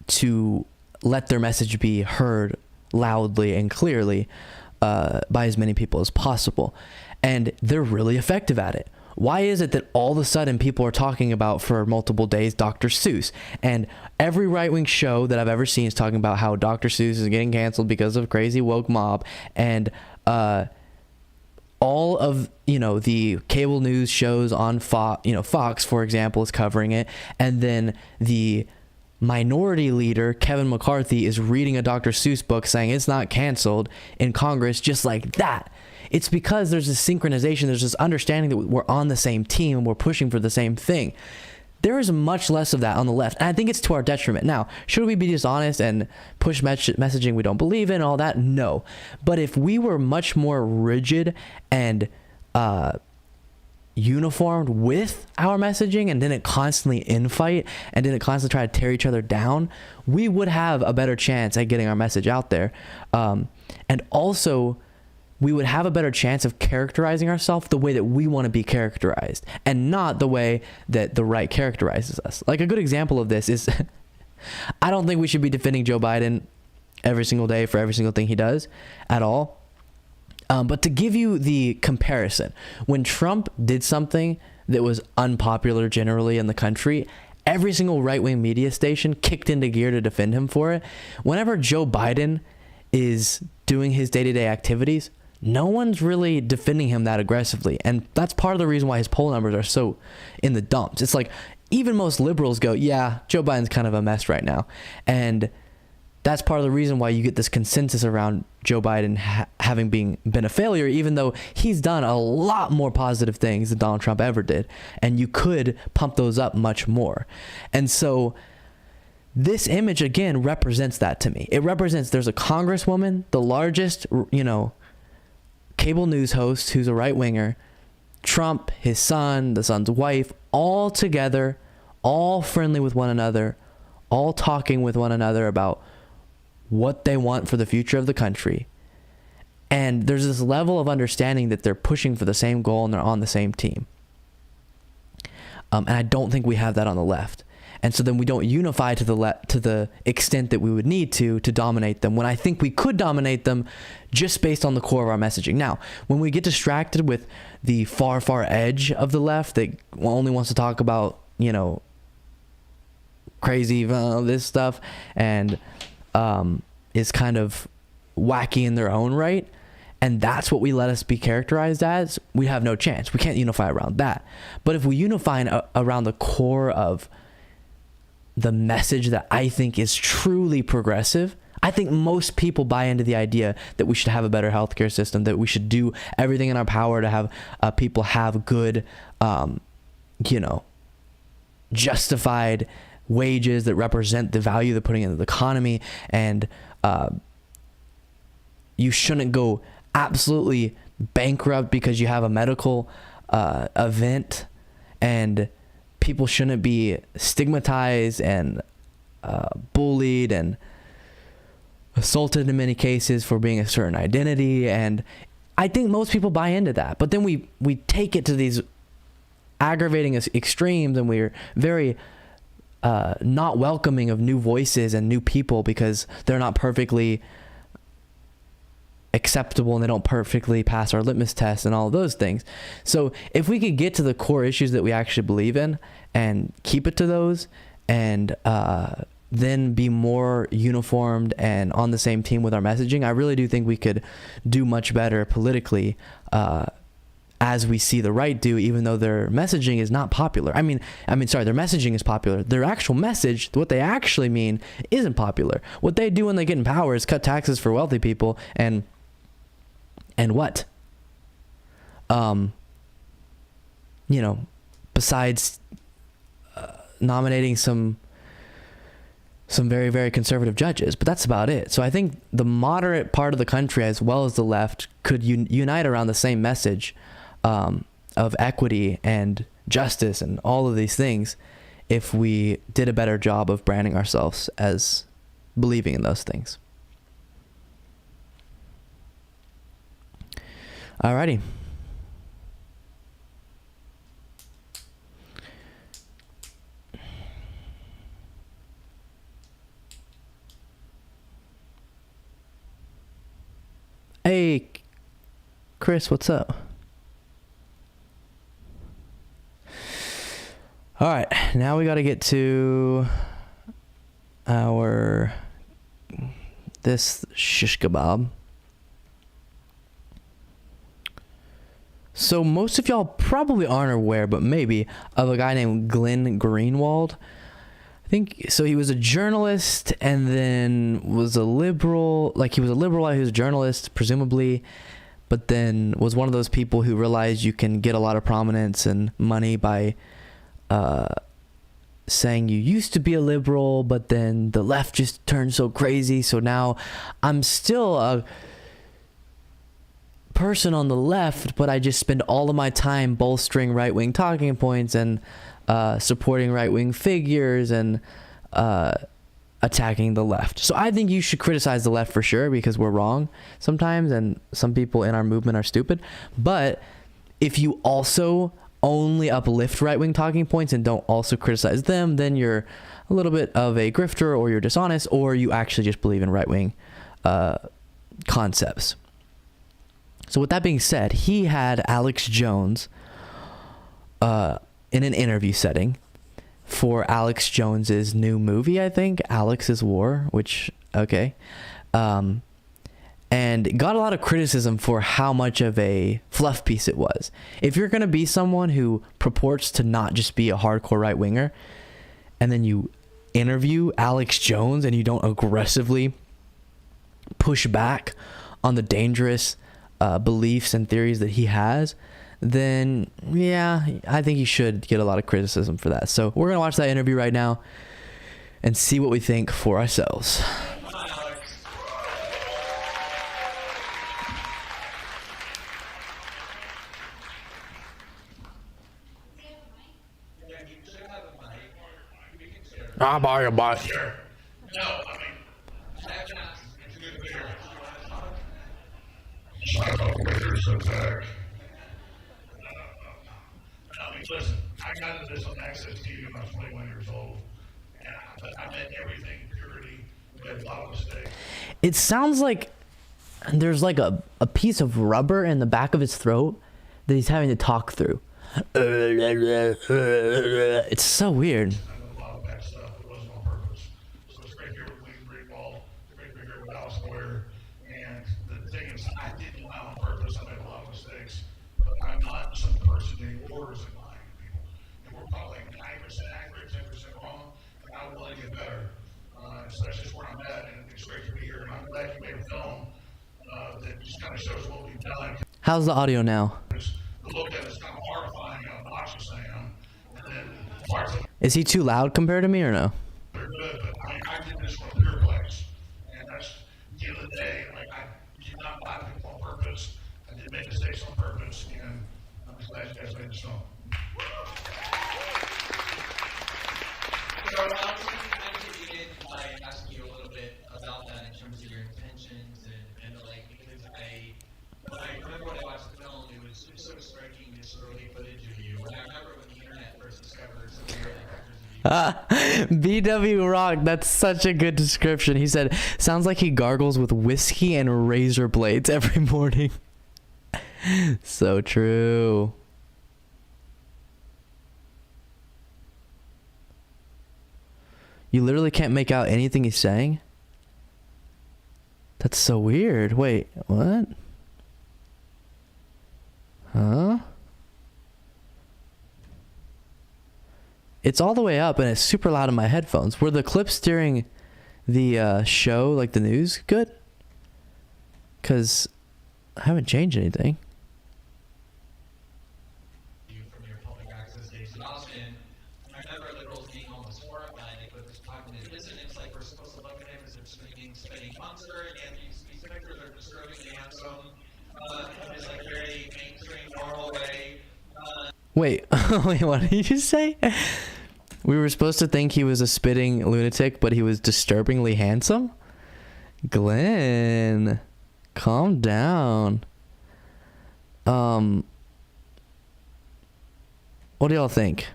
to let their message be heard loudly and clearly by as many people as possible. And they're really effective at it. Why is it that all of a sudden people are talking about for multiple days Dr. Seuss? And every right-wing show that I've ever seen is talking about how Dr. Seuss is getting canceled because of crazy woke mob. And all of, the cable news shows on Fox, for example, is covering it. And then the minority leader, Kevin McCarthy, is reading a Dr. Seuss book saying it's not canceled in Congress just like that. It's because there's this synchronization, there's this understanding that we're on the same team and we're pushing for the same thing. There is much less of that on the left, and I think it's to our detriment. Now, should we be dishonest and push messaging we don't believe in, all that? No. But if we were much more rigid and uniformed with our messaging and didn't constantly infight and didn't constantly try to tear each other down, we would have a better chance at getting our message out there. And also, we would have a better chance of characterizing ourselves the way that we want to be characterized and not the way that the right characterizes us. Like, a good example of this is I don't think we should be defending Joe Biden every single day for every single thing he does at all. But to give you the comparison, when Trump did something that was unpopular generally in the country, every single right-wing media station kicked into gear to defend him for it. Whenever Joe Biden is doing his day-to-day activities, no one's really defending him that aggressively. And that's part of the reason why his poll numbers are so in the dumps. It's like even most liberals go, yeah, Joe Biden's kind of a mess right now. And that's part of the reason why you get this consensus around Joe Biden having been a failure, even though he's done a lot more positive things than Donald Trump ever did. And you could pump those up much more. And so this image, again, represents that to me. It represents there's a congresswoman, the largest, cable news host who's a right-winger, Trump, his son, the son's wife, all together, all friendly with one another, all talking with one another about what they want for the future of the country. And there's this level of understanding that they're pushing for the same goal and they're on the same team. And I don't think we have that on the left. And so then we don't unify to the extent that we would need to dominate them, when I think we could dominate them just based on the core of our messaging. Now, when we get distracted with the far, far edge of the left that only wants to talk about, crazy this stuff and is kind of wacky in their own right, and that's what we let us be characterized as, we have no chance. We can't unify around that. But if we unify around the core of the message that I think is truly progressive, I think most people buy into the idea that we should have a better healthcare system, that we should do everything in our power to have people have good, justified wages that represent the value they're putting into the economy. And you shouldn't go absolutely bankrupt because you have a medical event, and people shouldn't be stigmatized and bullied and assaulted in many cases for being a certain identity. And I think most people buy into that. But then we take it to these aggravating extremes, and we're very not welcoming of new voices and new people because they're not perfectly acceptable and they don't perfectly pass our litmus test and all of those things. So if we could get to the core issues that we actually believe in and keep it to those, and then be more uniformed and on the same team with our messaging, I really do think we could do much better politically, as we see the right do, even though their messaging is not popular. Their messaging is popular. Their actual message, what they actually mean, isn't popular. What they do when they get in power is cut taxes for wealthy people and what? Besides nominating some very, very conservative judges, but that's about it. So I think the moderate part of the country, as well as the left, could unite around the same message of equity and justice and all of these things if we did a better job of branding ourselves as believing in those things. Alrighty. Hey, Chris, what's up? All right, now we got to get to this shish kebab. So most of y'all probably aren't aware, but maybe, of a guy named Greenwald. I think so. He was a journalist and then was a liberal. Like, he was a liberal while he was a journalist, presumably, but then was one of those people who realized you can get a lot of prominence and money by saying you used to be a liberal, but then the left just turned so crazy, so now I'm still a person on the left, but I just spend all of my time bolstering right-wing talking points and supporting right-wing figures and attacking the left. So I think you should criticize the left for sure, because we're wrong sometimes and some people in our movement are stupid. But if you also only uplift right-wing talking points and don't also criticize them, then you're a little bit of a grifter, or you're dishonest, or you actually just believe in right-wing concepts. So with that being said, he had Alex Jones in an interview setting for Alex Jones's new movie, I think, Alex's War, which, okay. And got a lot of criticism for how much of a fluff piece it was. If you're going to be someone who purports to not just be a hardcore right-winger, and then you interview Alex Jones and you don't aggressively push back on the dangerous beliefs and theories that he has, then yeah, I think you should get a lot of criticism for that. So we're going to watch that interview right now and see what we think for ourselves. I'll buy your bike. Sure. No, I mean, listen, I got into this on Access TV when I was 21 years old, and I meant everything, purity, made a lot of mistakes. It sounds like there's like a piece of rubber in the back of his throat that he's having to talk through. It's so weird. A lot of bad stuff. It wasn't on purpose. So it's great here with Greenwald, great here with Breuer, and the thing is, I didn't do it on purpose. I made a lot of mistakes, but I'm not some person getting orders in line to people. And we're probably 90% accurate, 10% wrong, and I want to get better. So that's just where I'm at, and it's great to be here. And I'm glad you made a film that just kind of shows what we've done. How's the audio now? The look at it's kind of horrifying how obnoxious I am. And then Is he too loud compared to me or no? they're good, but I did this from a pure place. And that's the end of the day, like, I did not lie to people on purpose. I did make mistakes on purpose, and I'm just glad you guys made this film. So I was begin by asking you a little bit about that in terms of your intentions and like, because when I remember when I watched the film, it was so striking, this early footage of you. And I remember when the internet first discovered some of the early pictures of you. BW Rock, that's such a good description. He said, sounds like he gargles with whiskey and razor blades every morning. So true. You literally can't make out anything he's saying? That's so weird. Wait, what? Huh? It's all the way up and it's super loud in my headphones. Were the clips during the show, like the news, good? Because I haven't changed anything. From your public access days in Austin, I remember liberals being almost horrified. They put this cognitive dissonance, like we're supposed to look at him as if spinning concert, and these pictures are disturbing the anthem in this like very mainstream, normal way. Wait, wait, what did you just say? We were supposed to think he was a spitting lunatic, but he was disturbingly handsome? Glenn, calm down. What do y'all think?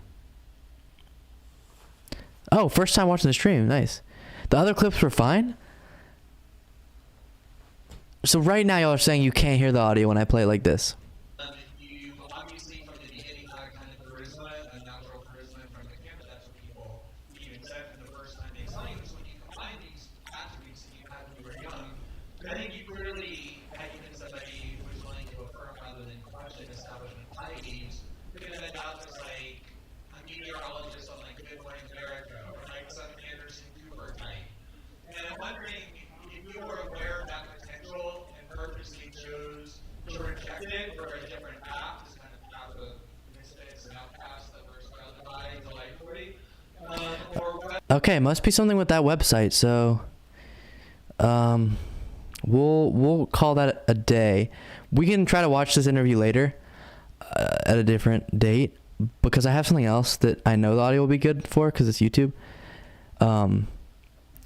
Oh, first time watching the stream. Nice. The other clips were fine? So right now y'all are saying you can't hear the audio when I play it like this. You obviously from the beginning had kind of charisma, a natural charisma from the camera. That's what people even said from the first time they saw you. So when you combine these attributes that you had when you were young, I think you clearly had been somebody who was willing to affirm rather than question establishment pieties. Because then that was like a meteorologist on like Good Morning America or like some Anderson Cooper type. And I'm wondering if you were aware of that potential and purposely chose to reject it for a different path, this kind of path of misfits and outcasts that were surrounded by the life 40, or what? Okay, must be something with that website. So, we'll call that a day. We can try to watch this interview later at a different date because I have something else that I know the audio will be good for because it's YouTube.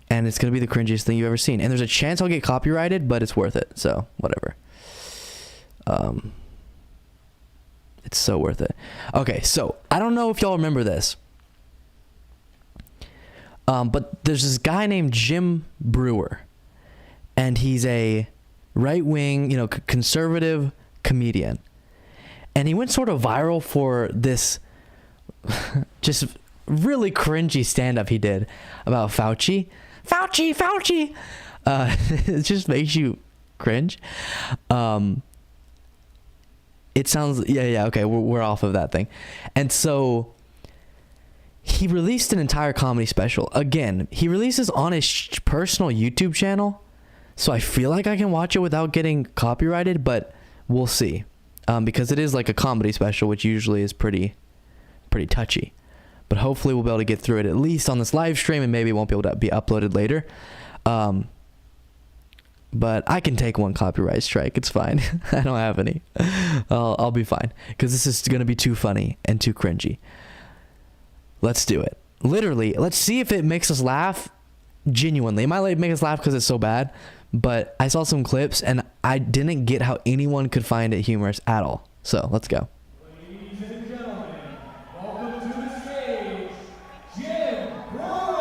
And it's going to be the cringiest thing you've ever seen. And there's a chance I'll get copyrighted, but it's worth it. So, whatever. It's so worth it. Okay, so I don't know if y'all remember this. But there's this guy named Jim Breuer. And he's a right-wing, conservative comedian. And he went sort of viral for this just really cringy stand-up he did about Fauci. Fauci! It just makes you cringe. It sounds... Yeah, okay, we're off of that thing. And so he released an entire comedy special. Again, he releases on his personal YouTube channel, so I feel like I can watch it without getting copyrighted, but we'll see. Because it is like a comedy special, which usually is pretty touchy. But hopefully we'll be able to get through it at least on this live stream, and maybe it won't be able to be uploaded later. But I can take one copyright strike. It's fine. I don't have any. I'll be fine. Because this is going to be too funny and too cringy. Let's do it. Literally, let's see if it makes us laugh genuinely. It might make us laugh because it's so bad. But I saw some clips, and I didn't get how anyone could find it humorous at all. So, let's go. Ladies and gentlemen, welcome to the stage, Jim Breuer!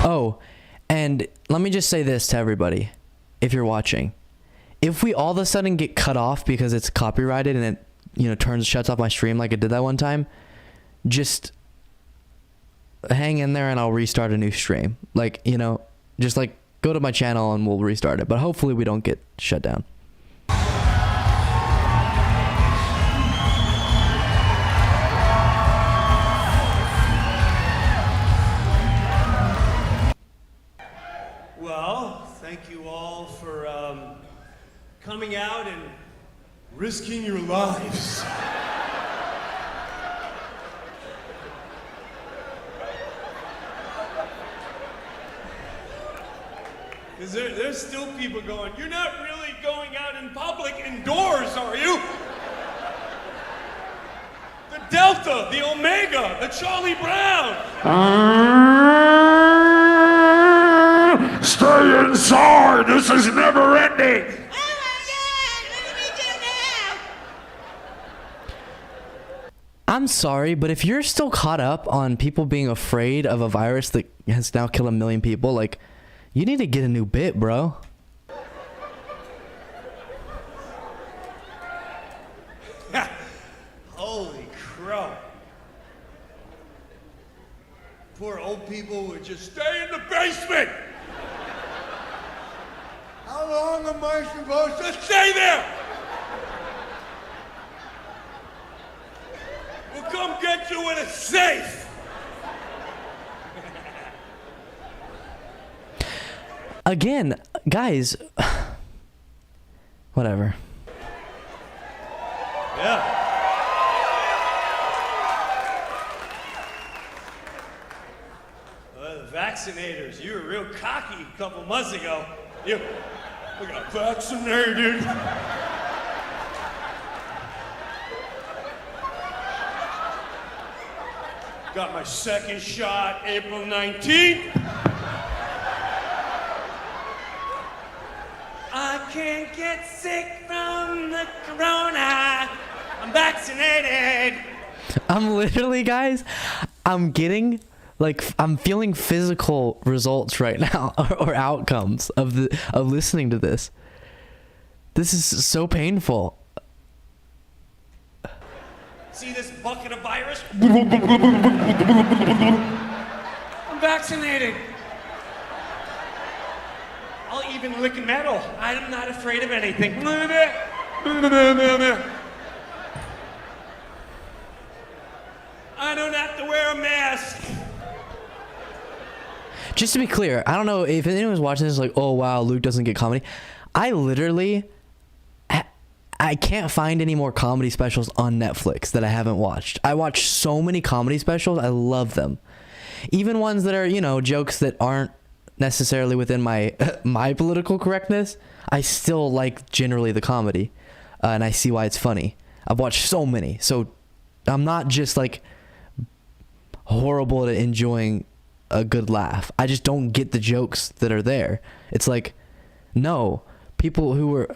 Oh, and let me just say this to everybody, if you're watching. If we all of a sudden get cut off because it's copyrighted and it, shuts off my stream like it did that one time, just hang in there and I'll restart a new stream. Just go to my channel and we'll restart it. But hopefully we don't get shut down. Well, thank you all for coming out and risking your lives. Because there's still people going, you're not really going out in public indoors, are you? The Delta, the Omega, the Charlie Brown. Stay inside! This is never ending! I'm sorry, but if you're still caught up on people being afraid of a virus that has now killed 1 million people, you need to get a new bit, bro. Holy crow. Poor old people would just stay in the basement. How long am I supposed to stay there? We'll come get you in a safe. Again, guys, Whatever. Yeah. The vaccinators, you were real cocky a couple months ago. I got vaccinated. Got my second shot April 19th. I can't get sick from the corona. I'm vaccinated. I'm literally, guys, I'm feeling physical results right now or outcomes of listening to this. This is so painful. See this bucket of virus? I'm vaccinated. I'll even lick metal. I'm not afraid of anything. I don't have to wear a mask. Just to be clear, I don't know if anyone's watching this like, oh wow, Luke doesn't get comedy. I can't find any more comedy specials on Netflix that I haven't watched. I watch so many comedy specials. I love them. Even ones that are, jokes that aren't necessarily within my my political correctness. I still like generally the comedy. And I see why it's funny. I've watched so many. So I'm not just like horrible at enjoying a good laugh. I just don't get the jokes that are there. It's like, no, people who were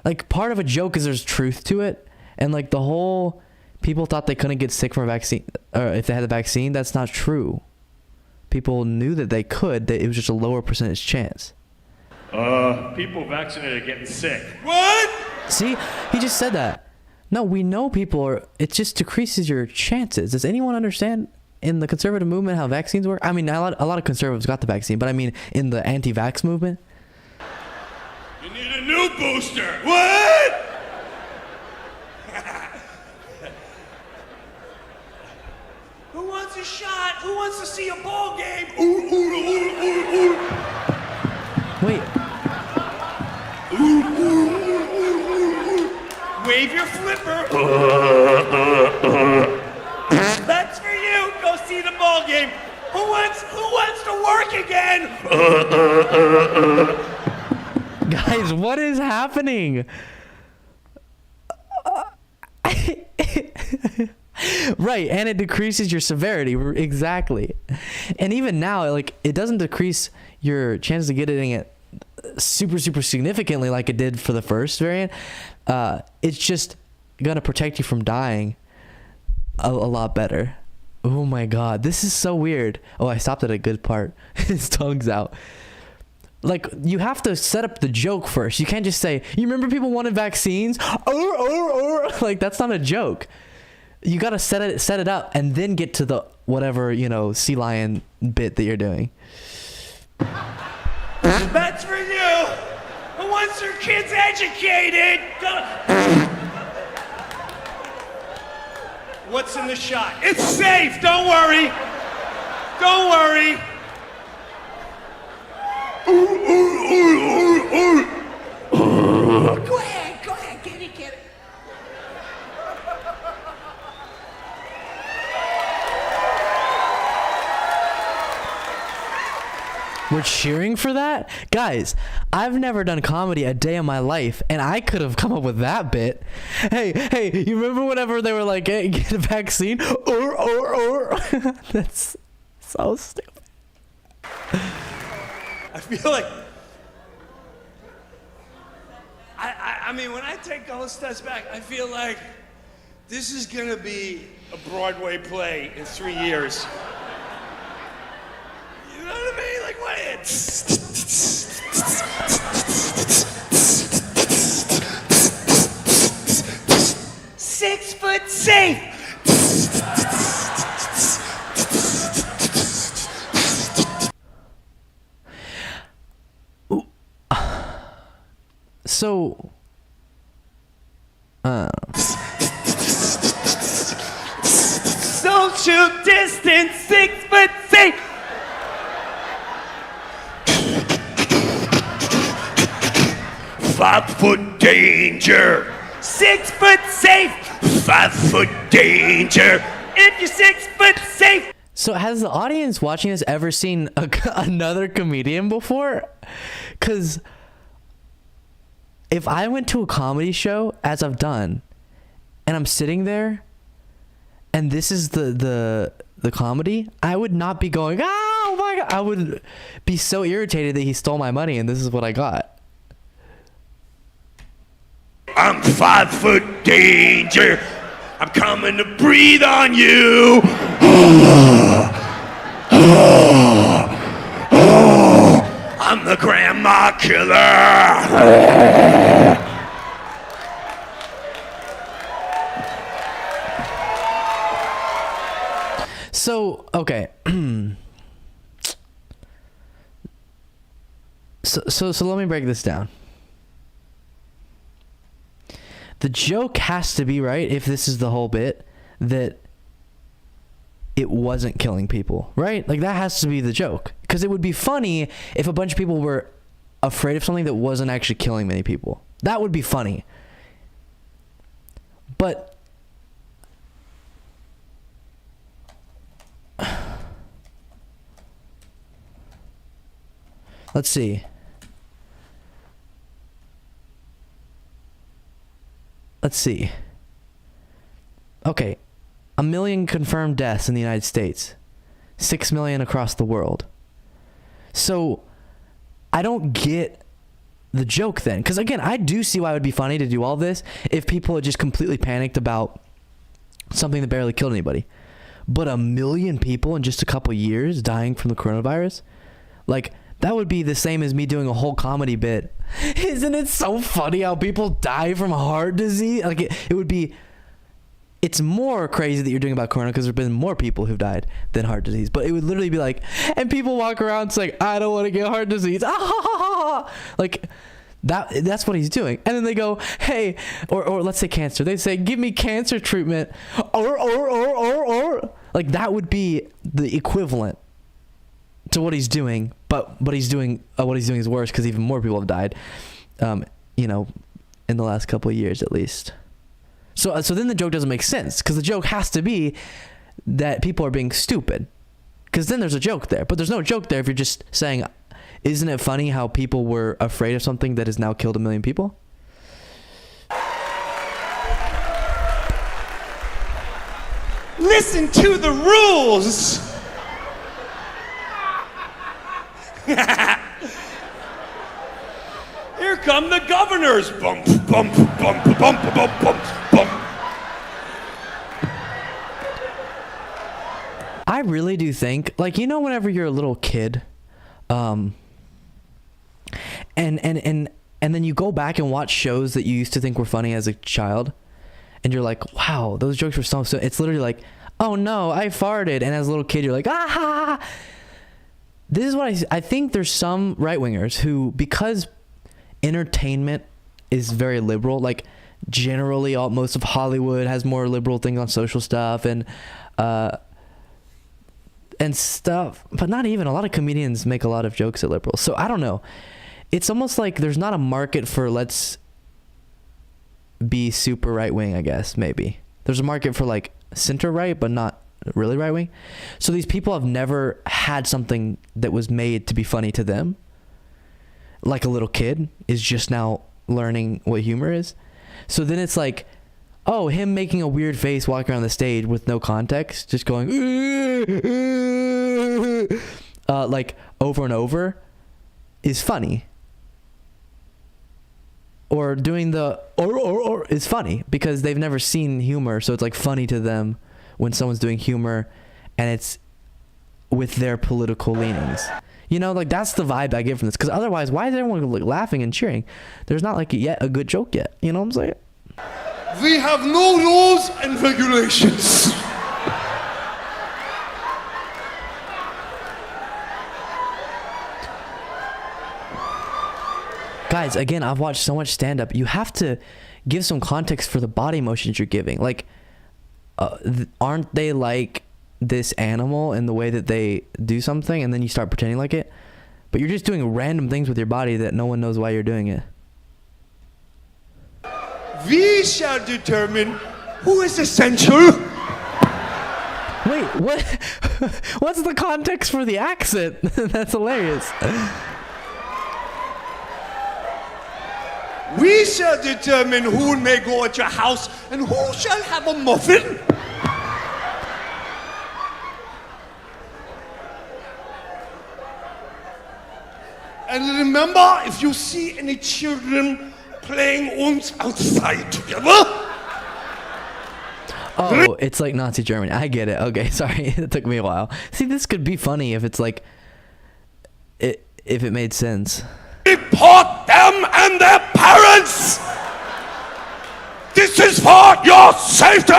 like, part of a joke is there's truth to it, and like the whole people thought they couldn't get sick from a vaccine, or if they had the vaccine. That's not true. People knew that they could, that it was just a lower percentage chance. People vaccinated are getting sick. What? See, he just said that. No, we know people are, it just decreases your chances. Does anyone understand in the conservative movement how vaccines work? I mean, a lot of conservatives got the vaccine, but I mean in the anti-vax movement. You need a new booster. What? Who wants a shot? Who wants to see a ball game? Wait. Wave your flipper. That's for you. Go see the ball game. Who wants to work again? Guys, what is happening? Right, and it decreases your severity. Exactly. And even now, like, it doesn't decrease your chance of getting it super significantly like it did for the first variant. It's just gonna protect you from dying a lot better. Oh my god, this is so weird. Oh, I stopped at a good part. His tongue's out. Like, you have to set up the joke first. You can't just say, you remember people wanted vaccines? Like, that's not a joke. You gotta set it up and then get to the whatever, sea lion bit that you're doing. That's for you. Who wants their kids educated? What's in the shot? It's safe. Don't worry. Don't worry. Go ahead, get it. We're cheering for that? Guys, I've never done comedy a day in my life, and I could have come up with that bit. Hey, you remember whenever they were like, hey, get a vaccine? Or. That's so stupid. I feel like, I mean, when I take all the steps back, I feel like this is gonna be a Broadway play in 3 years. You know what I mean? Like, what? 6 foot safe. So, social distance, 6 foot safe. 5 foot danger. 6 foot safe. 5 foot danger. If you're 6 foot safe. So has the audience watching this ever seen another comedian before? Because if I went to a comedy show, as I've done, and I'm sitting there, and this is the comedy, I would not be going, oh my God. I would be so irritated that he stole my money and this is what I got. I'm 5 foot danger. I'm coming to breathe on you. I'm the grandma killer. So, okay. So let me break this down. The joke has to be, right, if this is the whole bit, that it wasn't killing people, right? Like, that has to be the joke. Because it would be funny if a bunch of people were afraid of something that wasn't actually killing many people. That would be funny. But let's see. Okay, 1 million confirmed deaths in the United States, 6 million across the world. So I don't get the joke then, because again, I do see why it would be funny to do all this if people had just completely panicked about something that barely killed anybody. But 1 million people in just a couple years dying from the coronavirus, like, that would be the same as me doing a whole comedy bit. Isn't it so funny how people die from heart disease? Like, it would be, it's more crazy that you're doing about corona because there's been more people who've died than heart disease. But it would literally be like, and people walk around saying, I don't want to get heart disease. Like, that's what he's doing. And then they go, hey, or let's say cancer. They say, give me cancer treatment. Or. Like, that would be the equivalent to what he's doing, but what he's doing is worse because even more people have died, you know, in the last couple of years at least. So then the joke doesn't make sense because the joke has to be that people are being stupid, because then there's a joke there. But there's no joke there if you're just saying, isn't it funny how people were afraid of something that has now killed 1 million people? Listen to the rules. Here come the governors. Bump, bump, bump, bump, bump, bump, bump. I really do think, like, you know, whenever you're a little kid, and then you go back and watch shows that you used to think were funny as a child, and you're like, wow, those jokes were so it's literally like, oh no, I farted, and as a little kid you're like, ah. This is what I think. There's some right-wingers who, because entertainment is very liberal, like generally most of Hollywood has more liberal things on social stuff and stuff, but not even a lot of comedians make a lot of jokes at liberals. So I don't know. It's almost like there's not a market for let's be super right-wing, I guess, maybe. There's a market for like center-right, but not really right wing. So these people have never had something that was made to be funny to them. Like a little kid is just now learning what humor is. So then it's like, oh, him making a weird face walking around the stage with no context, just going like over and over is funny. Or doing the or is funny because they've never seen humor, so it's like funny to them when someone's doing humor and it's with their political leanings. You know, like that's the vibe I get from this. Because otherwise, why is everyone like laughing and cheering? There's not like yet a good joke yet. You know what I'm saying? We have no rules and regulations. Guys, again, I've watched so much stand-up. You have to give some context for the body motions you're giving. Like, aren't they like this animal in the way that they do something and then you start pretending like it? But you're just doing random things with your body that no one knows why you're doing it. We shall determine who is essential. Wait, what? What's the context for the accent? That's hilarious. We shall determine who may go at your house and who shall have a muffin. And remember, if you see any children playing uns outside together. Oh, it's like Nazi Germany. I get it. Okay, sorry. It took me a while. See, this could be funny if it's like, if it made sense. Report them and their parents! This is for your safety!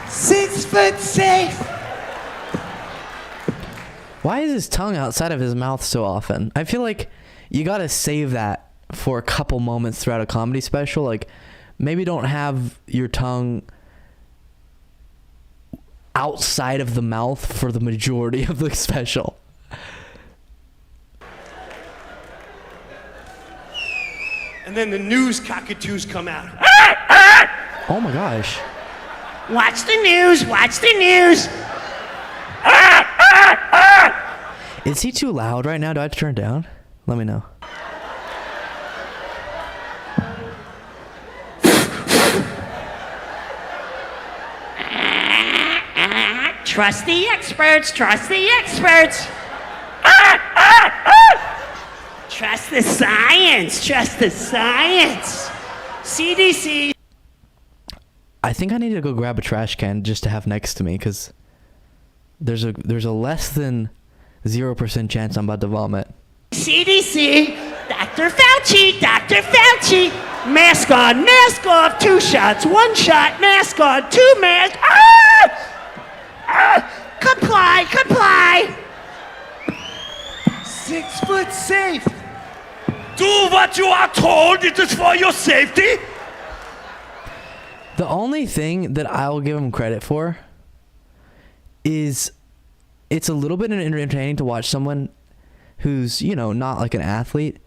Six foot safe! Why is his tongue outside of his mouth so often? I feel like you gotta save that for a couple moments throughout a comedy special. Like, maybe don't have your tongue outside of the mouth for the majority of the special. And then the news cockatoos come out. Oh my gosh. Watch the news, watch the news. Is he too loud right now? Do I have to turn it down? Let me know. Trust the experts, trust the experts. Trust the science, trust the science. CDC. I think I need to go grab a trash can just to have next to me, because there's a less than 0% chance I'm about to vomit. CDC, Dr. Fauci, Dr. Fauci. Mask on, mask off, 2 shots, 1 shot, mask on, 2 masks. Comply, comply. 6 foot safe. Do what you are told. It is for your safety. The only thing that I'll give him credit for is it's a little bit entertaining to watch someone who's, you know, not like an athlete,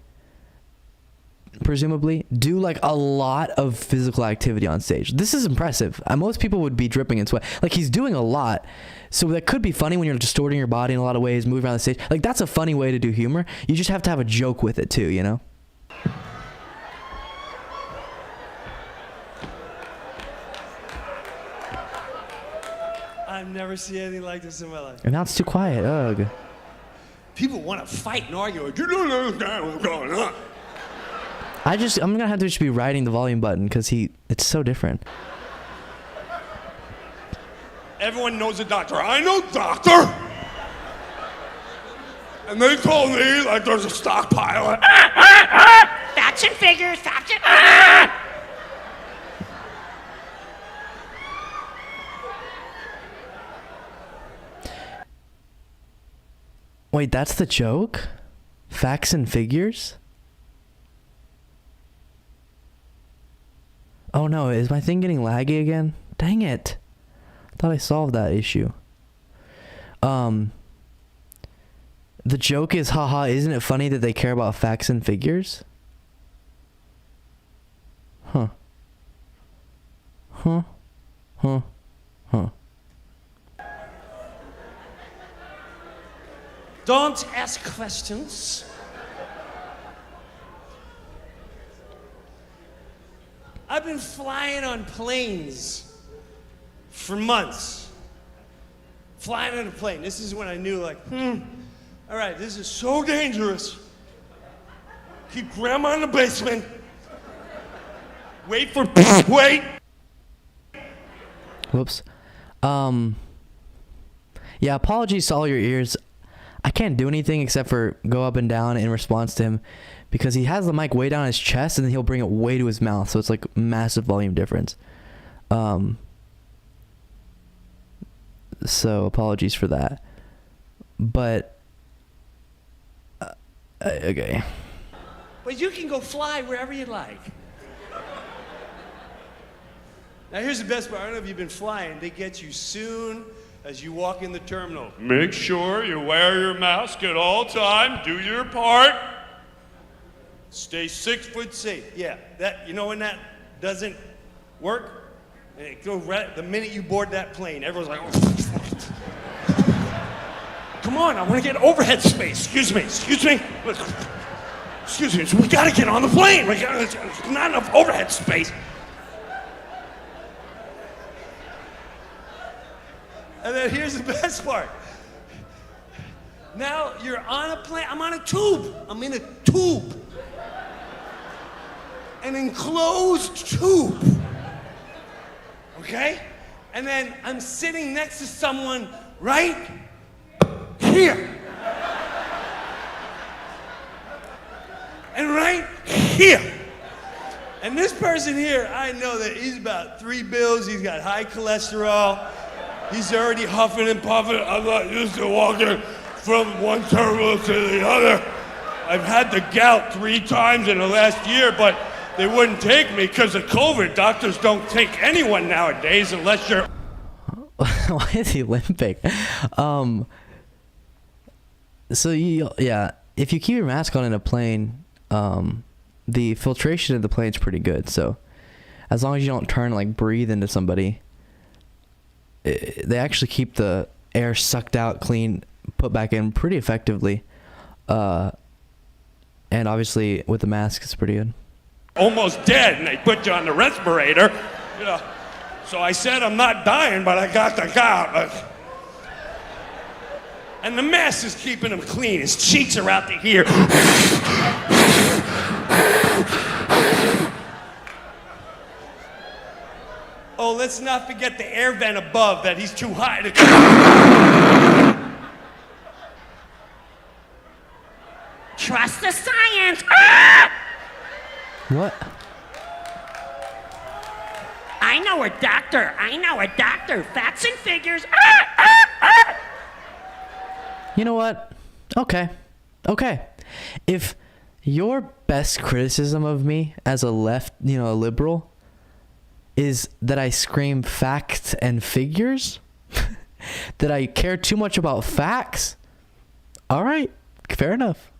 presumably, do like a lot of physical activity on stage. This is impressive. Most people would be dripping in sweat. Like, he's doing a lot. So that could be funny when you're distorting your body in a lot of ways, moving around the stage. Like, that's a funny way to do humor. You just have to have a joke with it too, you know? I've never seen anything like this in my life. And now it's too quiet. Ugh. People want to fight and argue. You don't understand what's going on. I'm gonna have to just be riding the volume button because it's so different. Everyone knows a doctor. I know a doctor. And they told me like there's a stockpile. Facts and figures, facts and Wait, that's the joke? Facts and figures? Oh no, is my thing getting laggy again? Dang it. I thought I solved that issue. The joke is, haha, isn't it funny that they care about facts and figures? Huh. Huh. Huh. Huh. Don't ask questions. I've been flying on planes for months. Flying on a plane. This is when I knew, like, all right, this is so dangerous. Keep grandma in the basement. Wait for wait. Whoops. Yeah, apologies to all your ears. I can't do anything except for go up and down in response to him because he has the mic way down his chest and then he'll bring it way to his mouth, so it's like massive volume difference. So apologies for that. But okay. But you can go fly wherever you like. Now here's the best part. I don't know if you've been flying. They get you soon as you walk in the terminal. Make sure you wear your mask at all times. Do your part. Stay 6 foot safe. Yeah, that, you know when that doesn't work? It goes right the minute you board that plane. Everyone's like, oh. Come on, I want to get overhead space. Excuse me. Excuse me, we gotta get on the plane. There's not enough overhead space. And then here's the best part. Now you're on a plane. I'm on a tube. I'm in a tube. An enclosed tube. Okay? And then I'm sitting next to someone right here. And right here. And this person here, I know that he's about 3 bills. He's got high cholesterol. He's already huffing and puffing. I'm not used to walking from one terminal to the other. I've had the gout 3 times in the last year, but they wouldn't take me because of COVID. Doctors don't take anyone nowadays unless you're... Why is he limping? So yeah, if you keep your mask on in a plane, the filtration in the plane's pretty good. So as long as you don't turn, like, breathe into somebody, they actually keep the air sucked out, clean, put back in pretty effectively. And obviously with the mask, it's pretty good. Almost dead, and they put you on the respirator. You know, so I said I'm not dying, but I got the gout. And the mask is keeping him clean. His cheeks are out to here. Oh, let's not forget the air vent above that he's too high to... Trust the science. Ah! What? I know a doctor. Facts and figures. You know what? Okay. If your best criticism of me as a a liberal, is that I scream facts and figures, that I care too much about facts, all right, fair enough.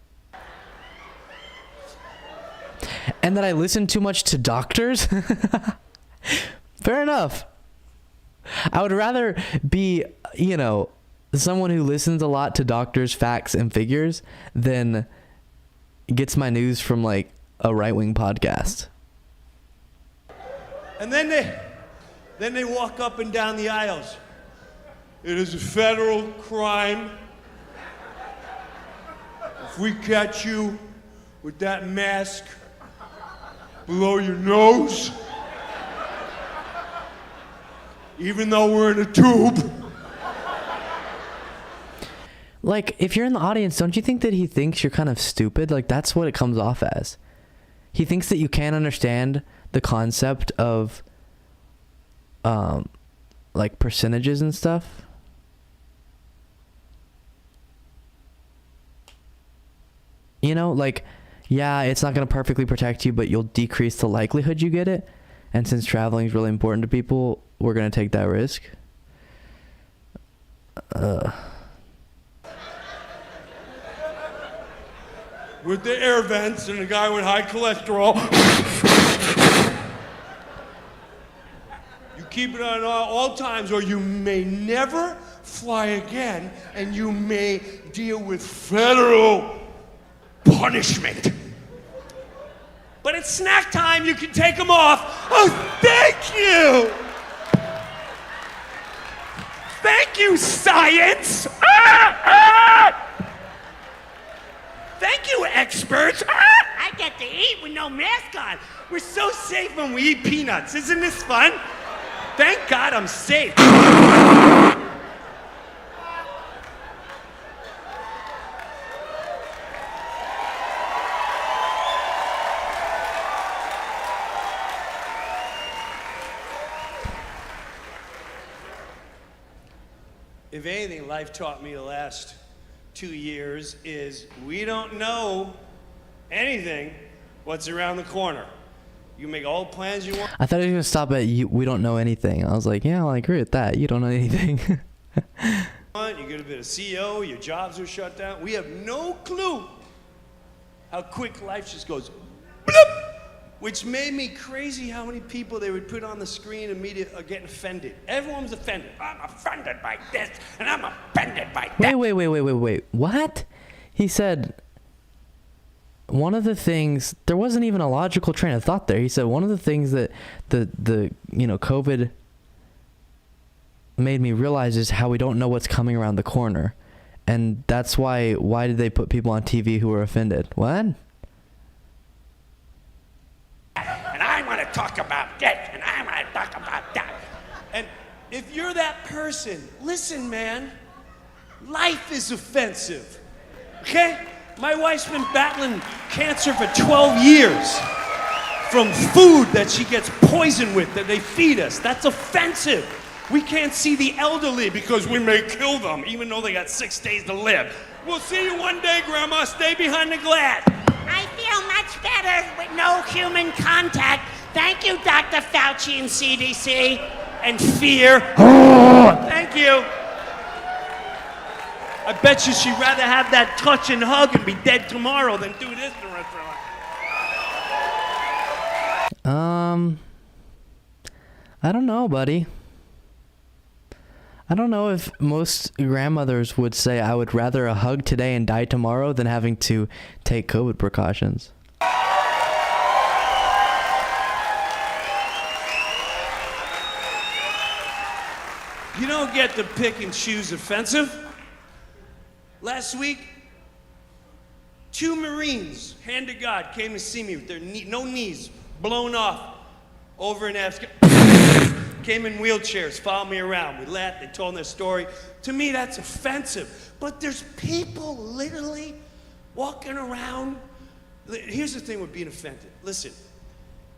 And that I listen too much to doctors, fair enough. I would rather be, someone who listens a lot to doctors, facts, and figures than gets my news from, like, a right-wing podcast. And then they walk up and down the aisles. It is a federal crime if we catch you with that mask below your nose, even though we're in a tube. Like, if you're in the audience, don't you think that he thinks you're kind of stupid? Like, that's what it comes off as. He thinks that you can't understand the concept of, like, percentages and stuff. Like, yeah, it's not going to perfectly protect you, but you'll decrease the likelihood you get it. And since traveling is really important to people, we're going to take that risk. With the air vents and the guy with high cholesterol. You keep it on all times, or you may never fly again, and you may deal with federal punishment. But it's snack time, you can take them off. Oh, thank you! Thank you, science! Thank you, experts! I get to eat with no mask on. We're so safe when we eat peanuts. Isn't this fun? Thank God I'm safe. If anything, life taught me the last 2 years is we don't know anything what's around the corner. You can make all the plans you want. I thought he was going to stop at we don't know anything. I was like, yeah, I agree with that. You don't know anything. You could have been a CEO, your jobs are shut down. We have no clue how quick life just goes bloop, which made me crazy how many people they would put on the screen and media are getting offended. Everyone was offended. I'm offended by this, and I'm offended by that. Wait. What? He said one of the things, there wasn't even a logical train of thought there. He said one of the things that the COVID made me realize is how we don't know what's coming around the corner. And that's why did they put people on TV who were offended? What? And I want to talk about this, and I want to talk about that. And if you're that person, listen, man, life is offensive, okay? My wife's been battling cancer for 12 years from food that she gets poisoned with that they feed us. That's offensive. We can't see the elderly because we may kill them, even though they got 6 days to live. We'll see you one day, Grandma. Stay behind the glass. I feel much better with no human contact. Thank you, Dr. Fauci and CDC. And fear. Thank you. I bet you she'd rather have that touch and hug and be dead tomorrow than do this the rest of her life. I don't know, buddy. I don't know if most grandmothers would say I would rather a hug today and die tomorrow than having to take COVID precautions. You don't get to pick and choose offensive. Last week, 2 Marines, hand to God, came to see me with their no knees, blown off, over in Afghanistan. Came in wheelchairs, followed me around. We laughed, they told their story. To me, that's offensive. But there's people literally walking around. Here's the thing with being offended. Listen,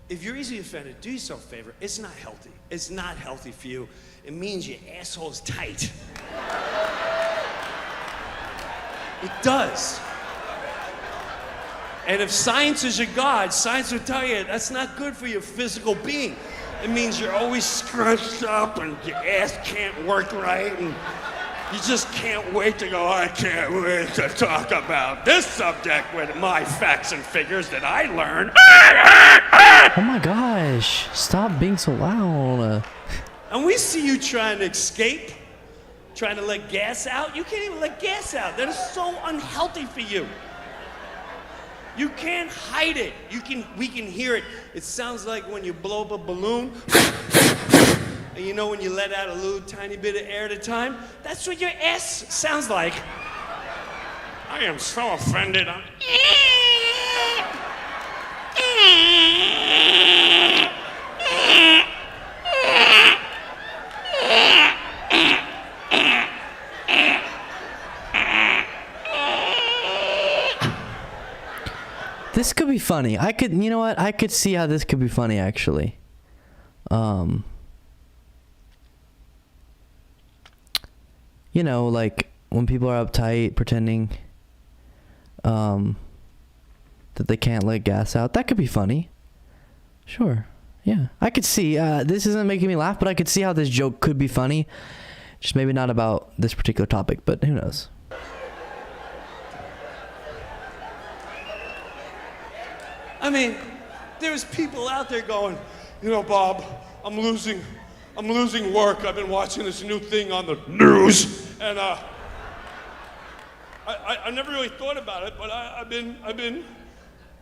if you're easily offended, do yourself a favor. It's not healthy. It's not healthy for you. It means your asshole's tight. It does. And if science is your God, science will tell you that's not good for your physical being. It means you're always scrunched up and your ass can't work right and you just can't wait to go, I can't wait to talk about this subject with my facts and figures that I learned. Oh my gosh, stop being so loud. And we see you trying to escape, trying to let gas out. You can't even let gas out. That is so unhealthy for you. You can't hide it. We can hear it. It sounds like when you blow up a balloon, and you know when you let out a little tiny bit of air at a time? That's what your ass sounds like. I am so offended. This could be funny. You know what? I could see how this could be funny, actually. You know, like when people are uptight, pretending that they can't let gas out. That could be funny. Sure. Yeah. I could see. This isn't making me laugh, but I could see how this joke could be funny. Just maybe not about this particular topic, but who knows? I mean, there's people out there going, you know, Bob, I'm losing work. I've been watching this new thing on the news, and I never really thought about it, but I've been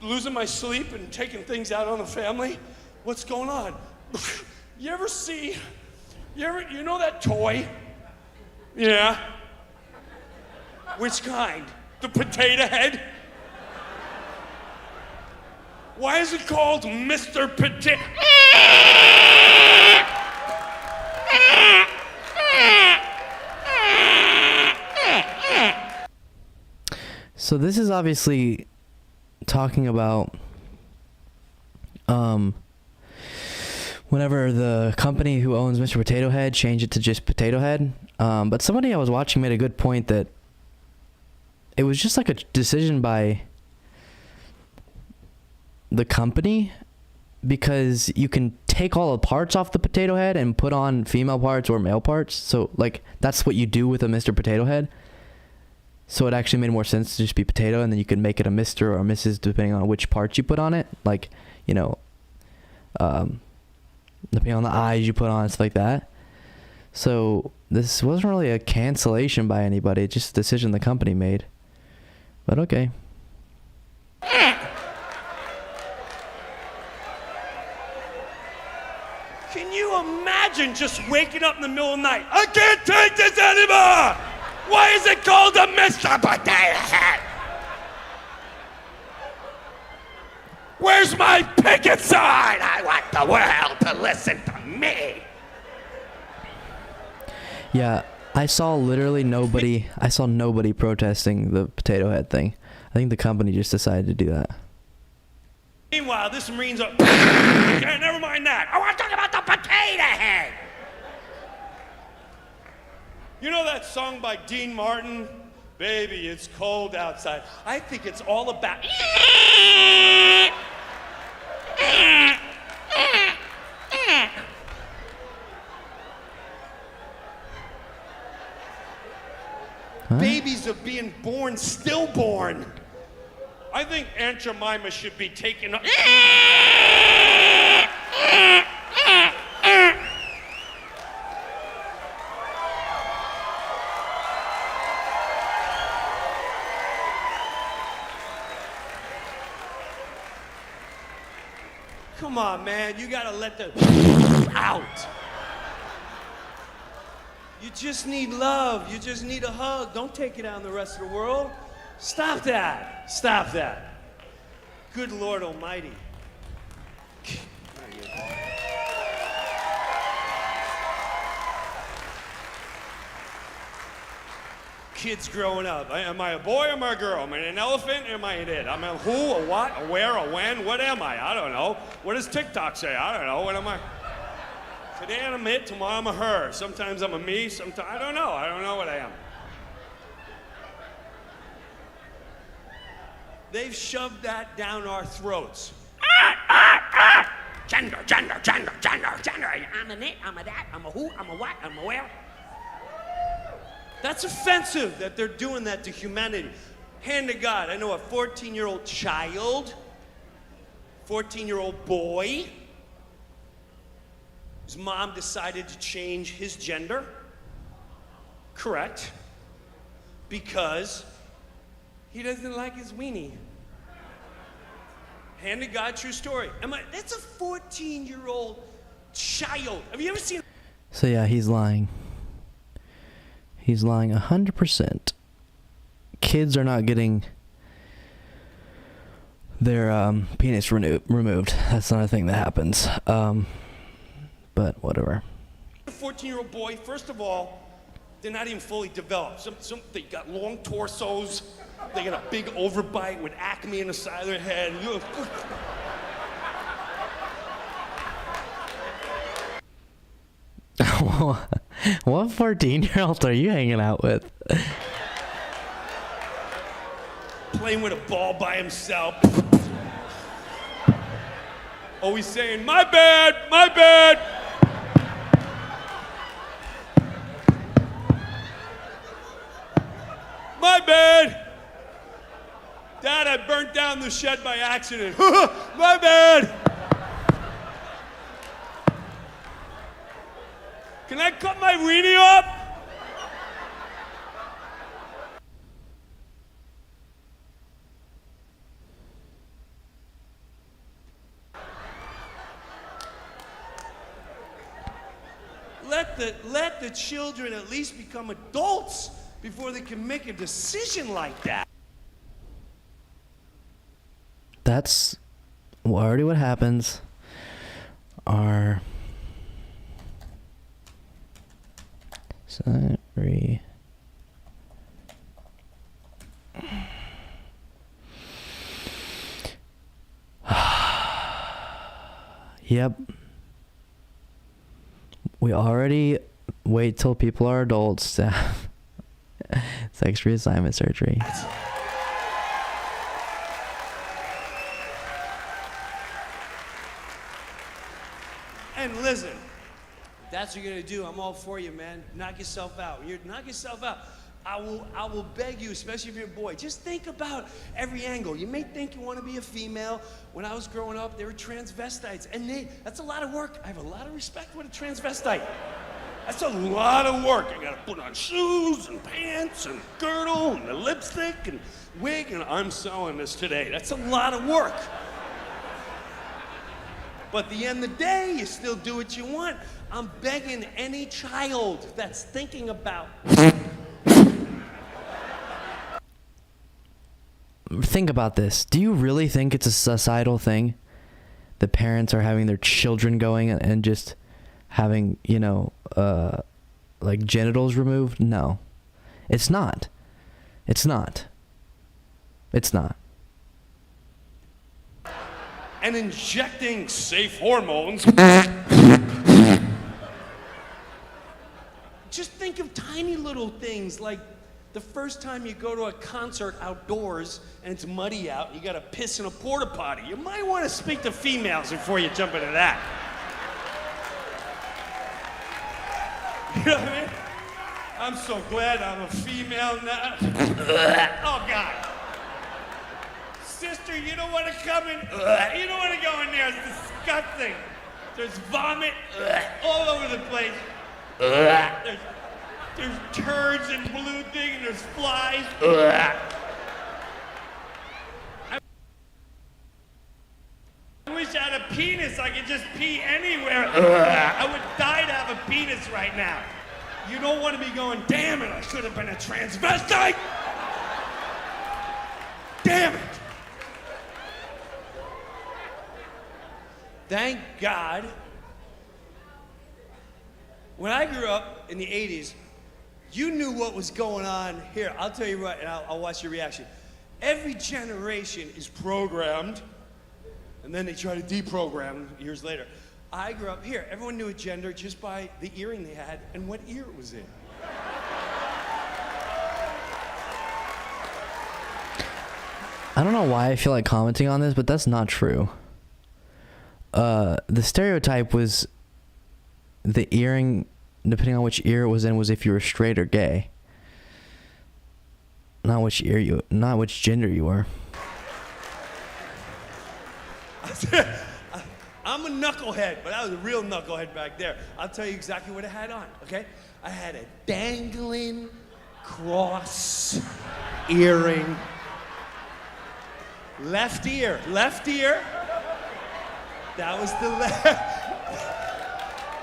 losing my sleep and taking things out on the family. What's going on? You know that toy? Yeah. Which kind? The potato head? Why is it called Mr. Potato? So this is obviously talking about whenever the company who owns Mr. Potato Head changed it to just Potato Head. But somebody I was watching made a good point that it was just like a decision by the company, because you can take all the parts off the potato head and put on female parts or male parts. So like that's what you do with a Mr. Potato Head. So it actually made more sense to just be potato, and then you could make it a Mr. or a Mrs. depending on which parts you put on it. Like, you know, depending on the eyes you put on, stuff like that. So this wasn't really a cancellation by anybody, it's just a decision the company made. But okay. Can you imagine just waking up in the middle of the night? I can't take this anymore! Why is it called a Mr. Potato Head? Where's my picket sign? I want the world to listen to me. Yeah, I saw literally nobody. I saw nobody protesting the potato head thing. I think the company just decided to do that. Meanwhile, this Marine's up. Okay, never mind that. I want to talk about the potato head. You know that song by Dean Martin? Baby, it's cold outside. I think it's all about. Huh? Babies are being born stillborn. I think Aunt Jemima should be taken up. Come on, man, you gotta let the out. You just need love. You just need a hug. Don't take it out on the rest of the world. Stop that. Stop that. Good Lord Almighty. Kids growing up. Am I a boy or am I a girl? Am I an elephant or am I an it? I'm a who, a what, a where, a when? What am I? I don't know. What does TikTok say? I don't know. What am I? Today I'm a it, tomorrow I'm a her. Sometimes I'm a me, sometimes I don't know. I don't know what I am. They've shoved that down our throats. Gender, gender, gender, gender, gender. I'm an it, I'm a that, I'm a who, I'm a what, I'm a where. That's offensive that they're doing that to humanity. Hand to God, I know a 14-year-old child, 14-year-old boy, his mom decided to change his gender. Correct. Because he doesn't like his weenie. Hand to God, true story. That's a 14-year-old child. Have you ever seen? So yeah, he's lying. He's lying 100%. Kids are not getting their penis removed. That's not a thing that happens. But whatever. A 14-year-old boy, first of all, they're not even fully developed. They got long torsos. They got a big overbite with acne in the side of their head. What 14-year-olds are you hanging out with? Playing with a ball by himself. Always saying, my bad, my bad. My bad. Dad, I burnt down the shed by accident. My bad. Can I cut my weenie up? Let the children at least become adults before they can make a decision like that. That's already what happens. Sorry. Yep. We already wait till people are adults to have sex reassignment surgery. that's what you're gonna do, I'm all for you, man. Knock yourself out. Knock yourself out. I will beg you, especially if you're a boy, just think about every angle. You may think you want to be a female. When I was growing up, they were transvestites, and that's a lot of work. I have a lot of respect for a transvestite. That's a lot of work. You gotta put on shoes and pants and girdle and the lipstick and wig, and I'm selling this today. That's a lot of work. But at the end of the day, you still do what you want. I'm begging any child that's thinking about. Think about this. Do you really think it's a societal thing? The parents are having their children going and just having, like genitals removed? No. It's not. It's not. It's not. And injecting safe hormones. Just think of tiny little things like the first time you go to a concert outdoors and it's muddy out, you gotta piss in a porta potty. You might want to speak to females before you jump into that. You know what I mean? I'm so glad I'm a female now. Oh God. Sister, you don't want to come in. You don't want to go in there. It's disgusting. There's vomit all over the place. There's turds and blue thing, and there's flies. I wish I had a penis. I could just pee anywhere. I would die to have a penis right now. You don't want to be going, damn it, I should have been a transvestite. Damn it. Thank God. When I grew up in the 80s, you knew what was going on here. I'll tell you what, and I'll watch your reaction. Every generation is programmed, and then they try to deprogram years later. I grew up here. Everyone knew a gender just by the earring they had and what ear it was in. I don't know why I feel like commenting on this, but that's not true. The stereotype was the earring, depending on which ear it was in, was if you were straight or gay. Not which gender you were. I'm a knucklehead, but I was a real knucklehead back there. I'll tell you exactly what I had on, okay? I had a dangling cross earring. Left ear. That was the left.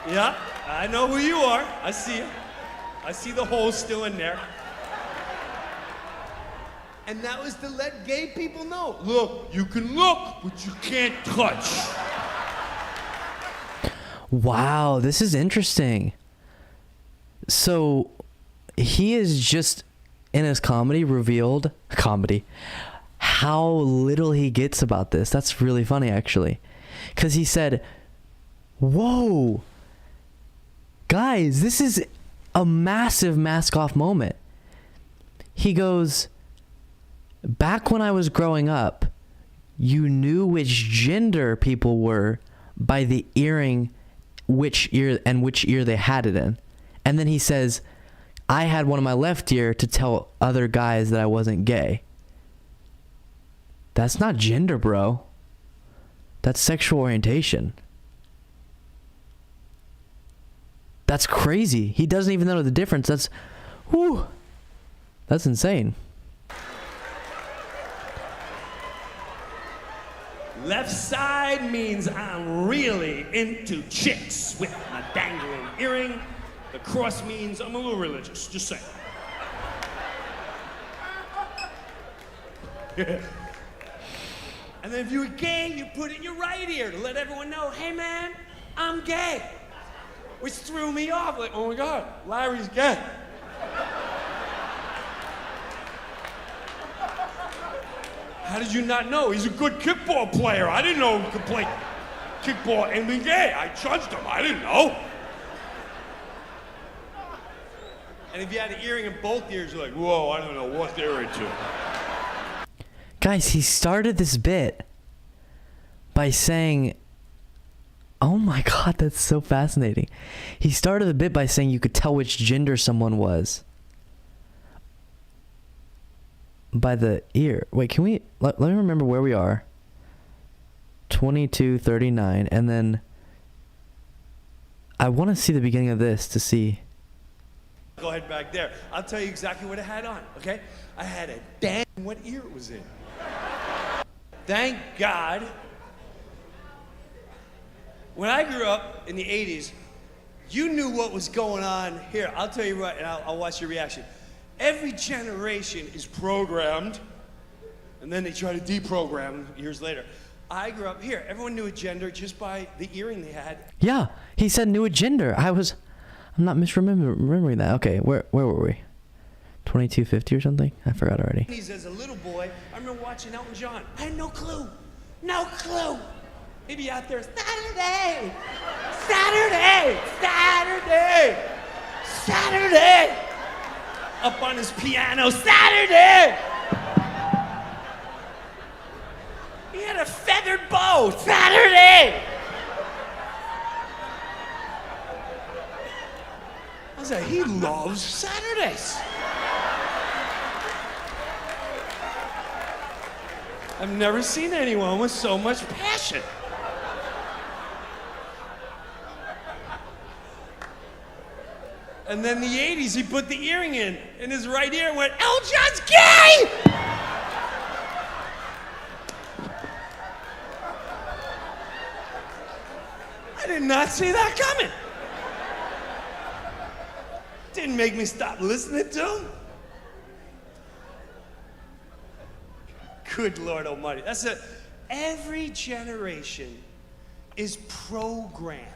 Yeah, I know who you are. I see you. I see the hole still in there. And that was to let gay people know, look, you can look, but you can't touch. Wow, this is interesting. So he is just in his comedy how little he gets about this. That's really funny, actually. Because he said, whoa, guys, this is a massive mask off moment. He goes, back when I was growing up, you knew which gender people were by the earring, which ear they had it in. And then he says, I had one in my left ear to tell other guys that I wasn't gay. That's not gender, bro. That's sexual orientation. That's crazy. He doesn't even know the difference. That's insane. Left side means I'm really into chicks with my dangling earring. The cross means I'm a little religious, just saying. And then if you were gay, you put it in your right ear to let everyone know, hey man, I'm gay. Which threw me off, like, oh my God, Larry's gay. How did you not know? He's a good kickball player. I didn't know he could play kickball and be gay. I judged him, I didn't know. And if you had an earring in both ears, you're like, whoa, I don't know what they're into. Guys, he started this bit by saying, Oh my God, that's so fascinating. He started the bit by saying you could tell which gender someone was by the ear. Wait, can we, let me remember where we are. 22:39, and then I want to see the beginning of this to see. Go ahead back there. I'll tell you exactly what I had on, okay? I had a damn what ear it was in. Thank God. When I grew up in the 80s, you knew what was going on here. I'll tell you what, and I'll watch your reaction. Every generation is programmed, and then they try to deprogram years later. I grew up here. Everyone knew a gender just by the earring they had. Yeah, he said knew a gender. I'm not misremembering that. Okay, where were we? 2250 or something? I forgot already. As a little boy, I remember watching Elton John. I had no clue. No clue. He'd be out there, Saturday, Saturday, Saturday, Saturday. Up on his piano, Saturday. He had a feathered bow, Saturday. I was like, he loves Saturdays. I've never seen anyone with so much passion. And then the 80s, he put the earring in his right ear and went, Elton John's gay! I did not see that coming. Didn't make me stop listening to him. Good Lord Almighty. Every generation is programmed.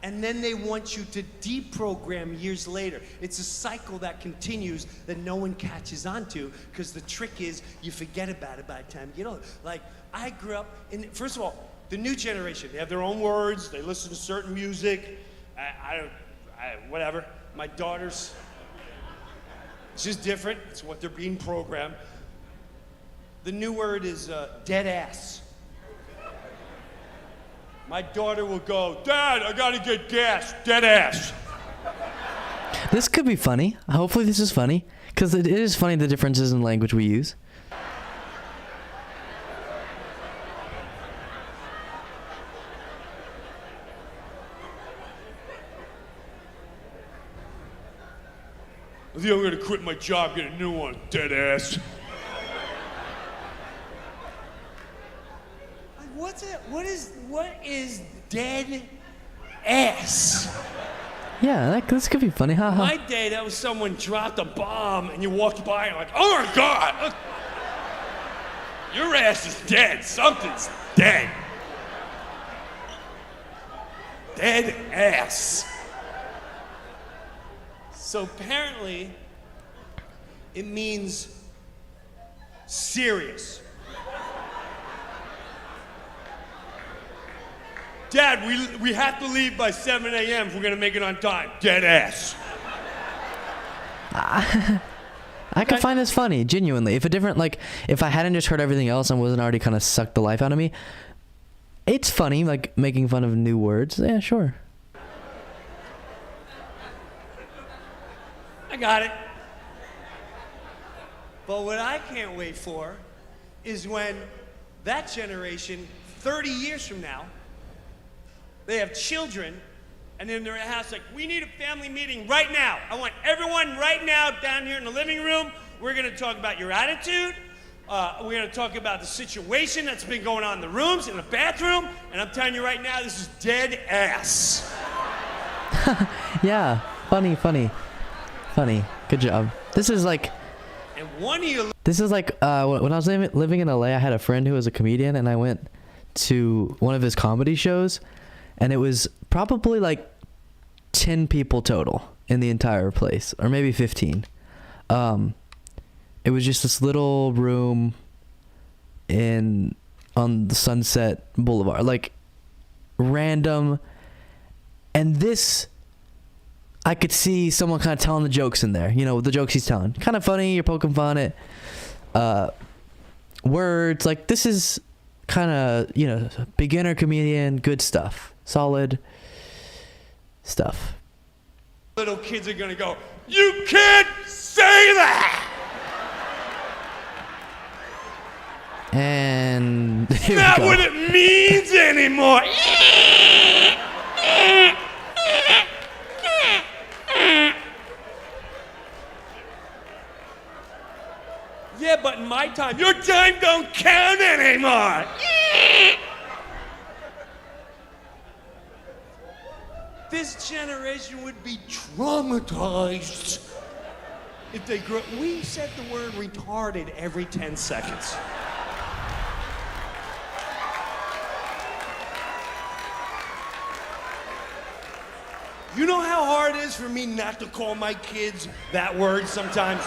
And then they want you to deprogram years later. It's a cycle that continues that no one catches on to, because the trick is you forget about it by the time you get older. Like, I grew up in, first of all, the new generation, they have their own words, they listen to certain music. Whatever. My daughters, it's just different. It's what they're being programmed. The new word is dead ass. My daughter will go, Dad, I gotta get gas, dead ass. This could be funny. Hopefully this is funny, because it is funny the differences in language we use. I think I'm gonna quit my job, get a new one, dead ass. What is dead ass? Yeah, this could be funny. In my day, that was someone dropped a bomb and you walked by and like, oh my God, your ass is dead. Something's dead. Dead ass. So apparently, it means serious. Dad, we have to leave by 7 a.m. if we're gonna make it on time. Dead ass. I could find this funny, genuinely. If I hadn't just heard everything else and wasn't already kind of sucked the life out of me, it's funny, like making fun of new words. Yeah, sure. I got it. But what I can't wait for is when that generation, 30 years from now, they have children, and then they're at a house like, we need a family meeting right now. I want everyone right now down here in the living room. We're gonna talk about your attitude. We're gonna talk about the situation that's been going on in the rooms, in the bathroom, and I'm telling you right now, this is dead ass. Yeah, funny. Good job. This is like, and one of you. This is like when I was living in LA, I had a friend who was a comedian, and I went to one of his comedy shows, and it was probably like 10 people total in the entire place, or maybe 15. It was just this little room on the Sunset Boulevard, like random. And this, I could see someone kind of telling the jokes in there. You know, the jokes he's telling. Kind of funny, you're poking fun at words. Like, this is kind of, beginner comedian, good stuff. solid stuff. Little kids are gonna go, you can't say that! And It's not what it means anymore. Yeah, but in my time, your time don't count anymore. This generation would be traumatized if they grew up. We said the word retarded every 10 seconds. You know how hard it is for me not to call my kids that word sometimes?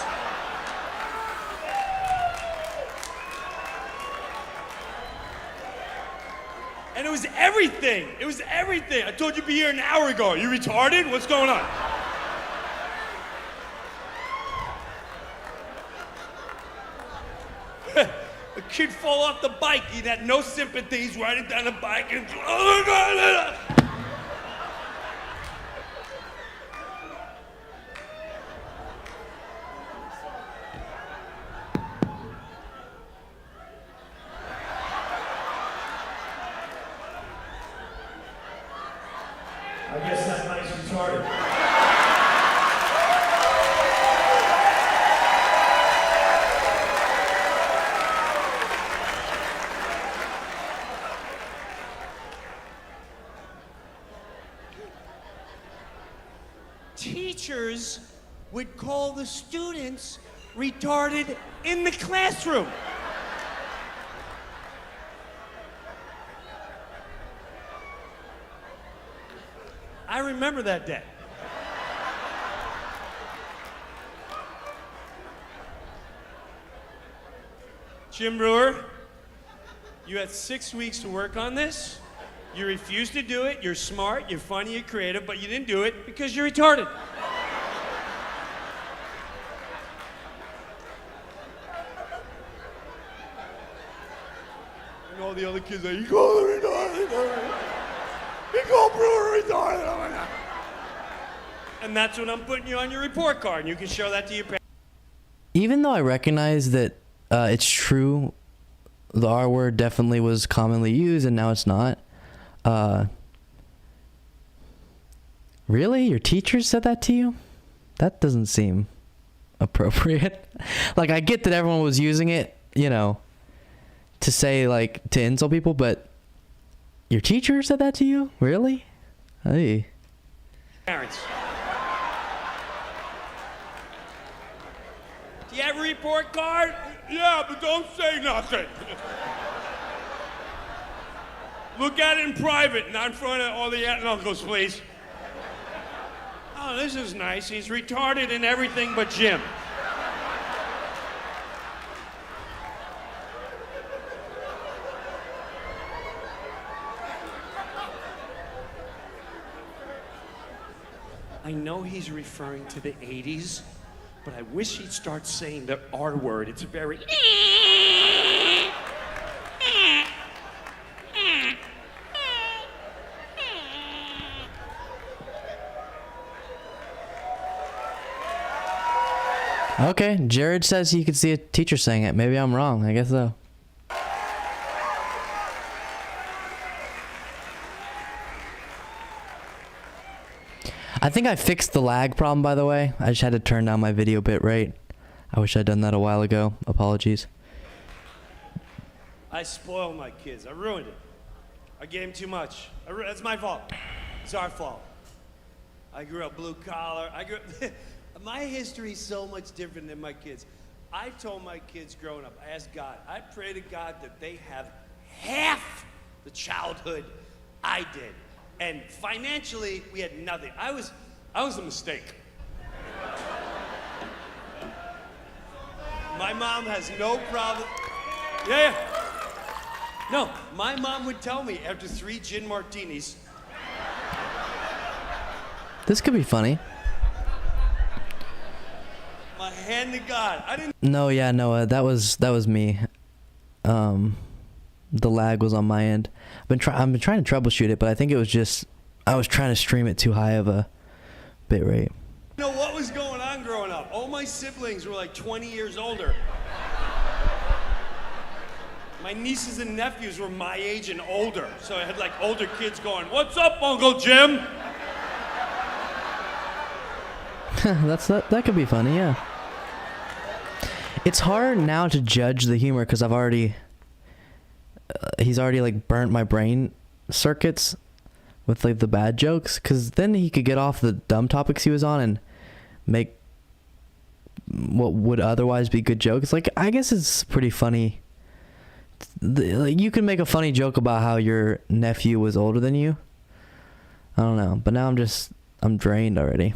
And it was everything. It was everything. I told you to be here an hour ago. Are you retarded? What's going on? A kid fall off the bike. He had no sympathy. He's riding down the bike and... I guess that mike's retarded. Teachers would call the students retarded in the classroom. I remember that day. Jim Breuer, you had 6 weeks to work on this. You refused to do it. You're smart, you're funny, you're creative, but you didn't do it because you're retarded. And all the other kids are, you call him retarded. You call Breuer retarded. Oh my God. And that's what I'm putting you on your report card, and you can show that to your parents. Even though I recognize that it's true, the R word definitely was commonly used and now it's not. Really? Your teacher said that to you? That doesn't seem appropriate. Like, I get that everyone was using it, you know, to say, like, to insult people, but your teacher said that to you? Really? Hey. Parents. Do you have a report card? Yeah, but don't say nothing. Look at it in private, not in front of all the aunt and uncles, please. Oh, this is nice. He's retarded in everything but Jim. I know he's referring to the 80s, but I wish he'd start saying the R word. It's very... Okay, Jared says he could see a teacher saying it. Maybe I'm wrong. I guess so. I think I fixed the lag problem, by the way. I just had to turn down my video bit rate. I wish I'd done that a while ago. Apologies. I spoiled my kids. I ruined it. I gave them too much. That's my fault. It's our fault. I grew up blue collar. My history is so much different than my kids. I told my kids growing up, I asked God, I pray to God that they have half the childhood I did. And financially, we had nothing. I was a mistake. My mom has no problem. Yeah. No, my mom would tell me after 3 gin martinis. This could be funny. My hand to God. I didn't. No, yeah, no, that was me. the lag was on my end. I've been trying to troubleshoot it, but I think it was just I was trying to stream it too high of a bit rate. You know what was going on growing up? All my siblings were like 20 years older. My nieces and nephews were my age and older, so I had like older kids going, "What's up, Uncle Jim?" That could be funny, yeah. It's hard now to judge the humor because I've already he's already like burnt my brain circuits with like the bad jokes, because then he could get off the dumb topics he was on and make what would otherwise be good jokes. Like, I guess it's pretty funny. Like, you can make a funny joke about how your nephew was older than you. I don't know, but now I'm drained already.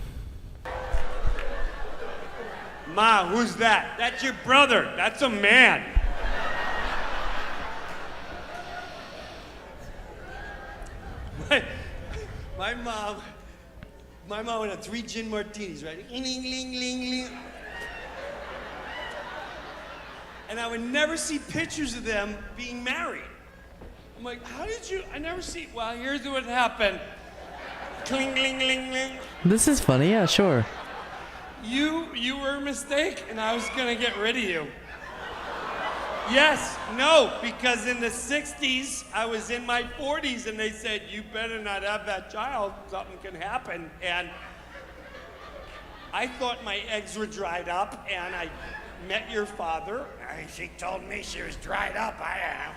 Ma, who's that? That's your brother. That's a man. My mom would have 3 gin martinis, right? And I would never see pictures of them being married. I'm like, how did you? I never see. Well, here's what happened. Cling, ling, ling, ling. This is funny, yeah, sure. You were a mistake, and I was gonna get rid of you. Yes, no, because in the 60s, I was in my 40s, and they said, you better not have that child, something can happen. And I thought my eggs were dried up, and I met your father. She told me she was dried up, I am.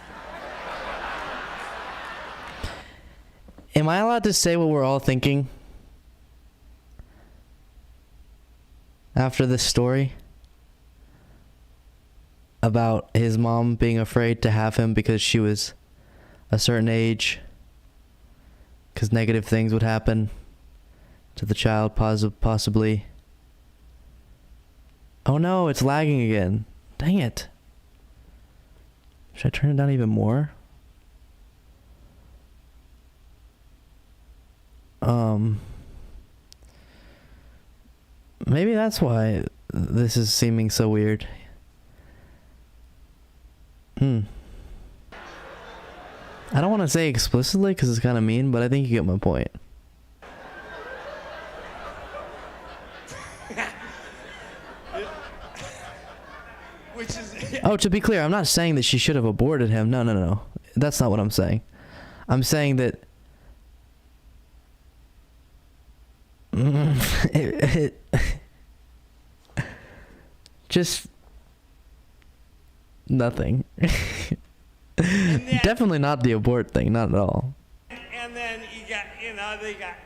Am I allowed to say what we're all thinking after this story about his mom being afraid to have him because she was a certain age, because negative things would happen to the child, possibly? Oh no, it's lagging again. Dang it. Should I turn it down even more? Maybe that's why this is seeming so weird. I don't want to say explicitly because it's kind of mean, but I think you get my point. Oh, to be clear, I'm not saying that she should have aborted him. No. That's not what I'm saying. I'm saying that just nothing. Definitely not the abort thing, not at all. And then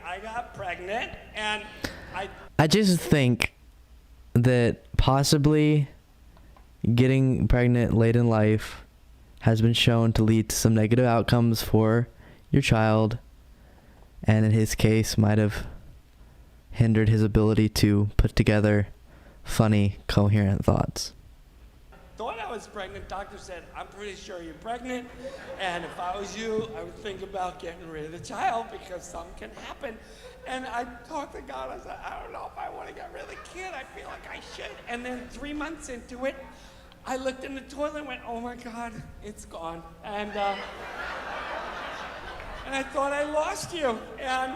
I got pregnant, and I just think that possibly getting pregnant late in life has been shown to lead to some negative outcomes for your child, and in his case might have hindered his ability to put together funny, coherent thoughts. Thought I was pregnant. Doctor said, I'm pretty sure you're pregnant, and if I was you, I would think about getting rid of the child because something can happen. And I talked to God. I said, I don't know if I want to get rid of the kid. I feel like I should. And then 3 months into it, I looked in the toilet and went, oh my God, it's gone. And I thought I lost you. And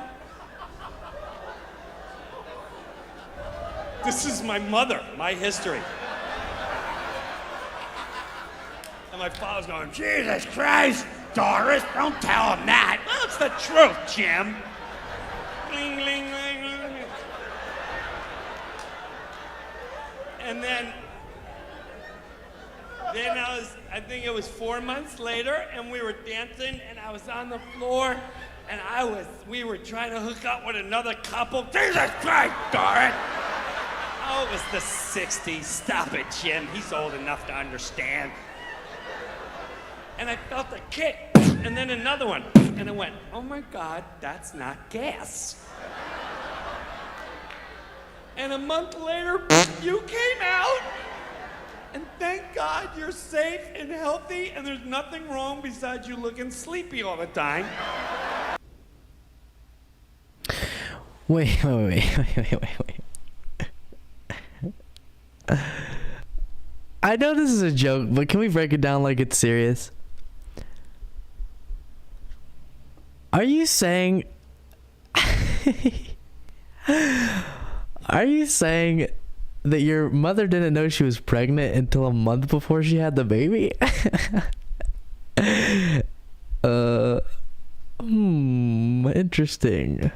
this is my mother, my history. And my father's going, Jesus Christ, Doris, don't tell him that. Well, it's the truth, Jim. Bling, bling, bling, bling. And then I think it was 4 months later, and we were dancing, and I was on the floor, and we were trying to hook up with another couple. Jesus Christ, Doris! Oh, it was the 60s. Stop it, Jim. He's old enough to understand. And I felt a kick, and then another one, and I went, oh my God, that's not gas. And a month later, you came out, and thank God you're safe and healthy, and there's nothing wrong besides you looking sleepy all the time. Wait. I know this is a joke, but can we break it down like it's serious? Are you saying? Are you saying that your mother didn't know she was pregnant until a month before she had the baby? Interesting.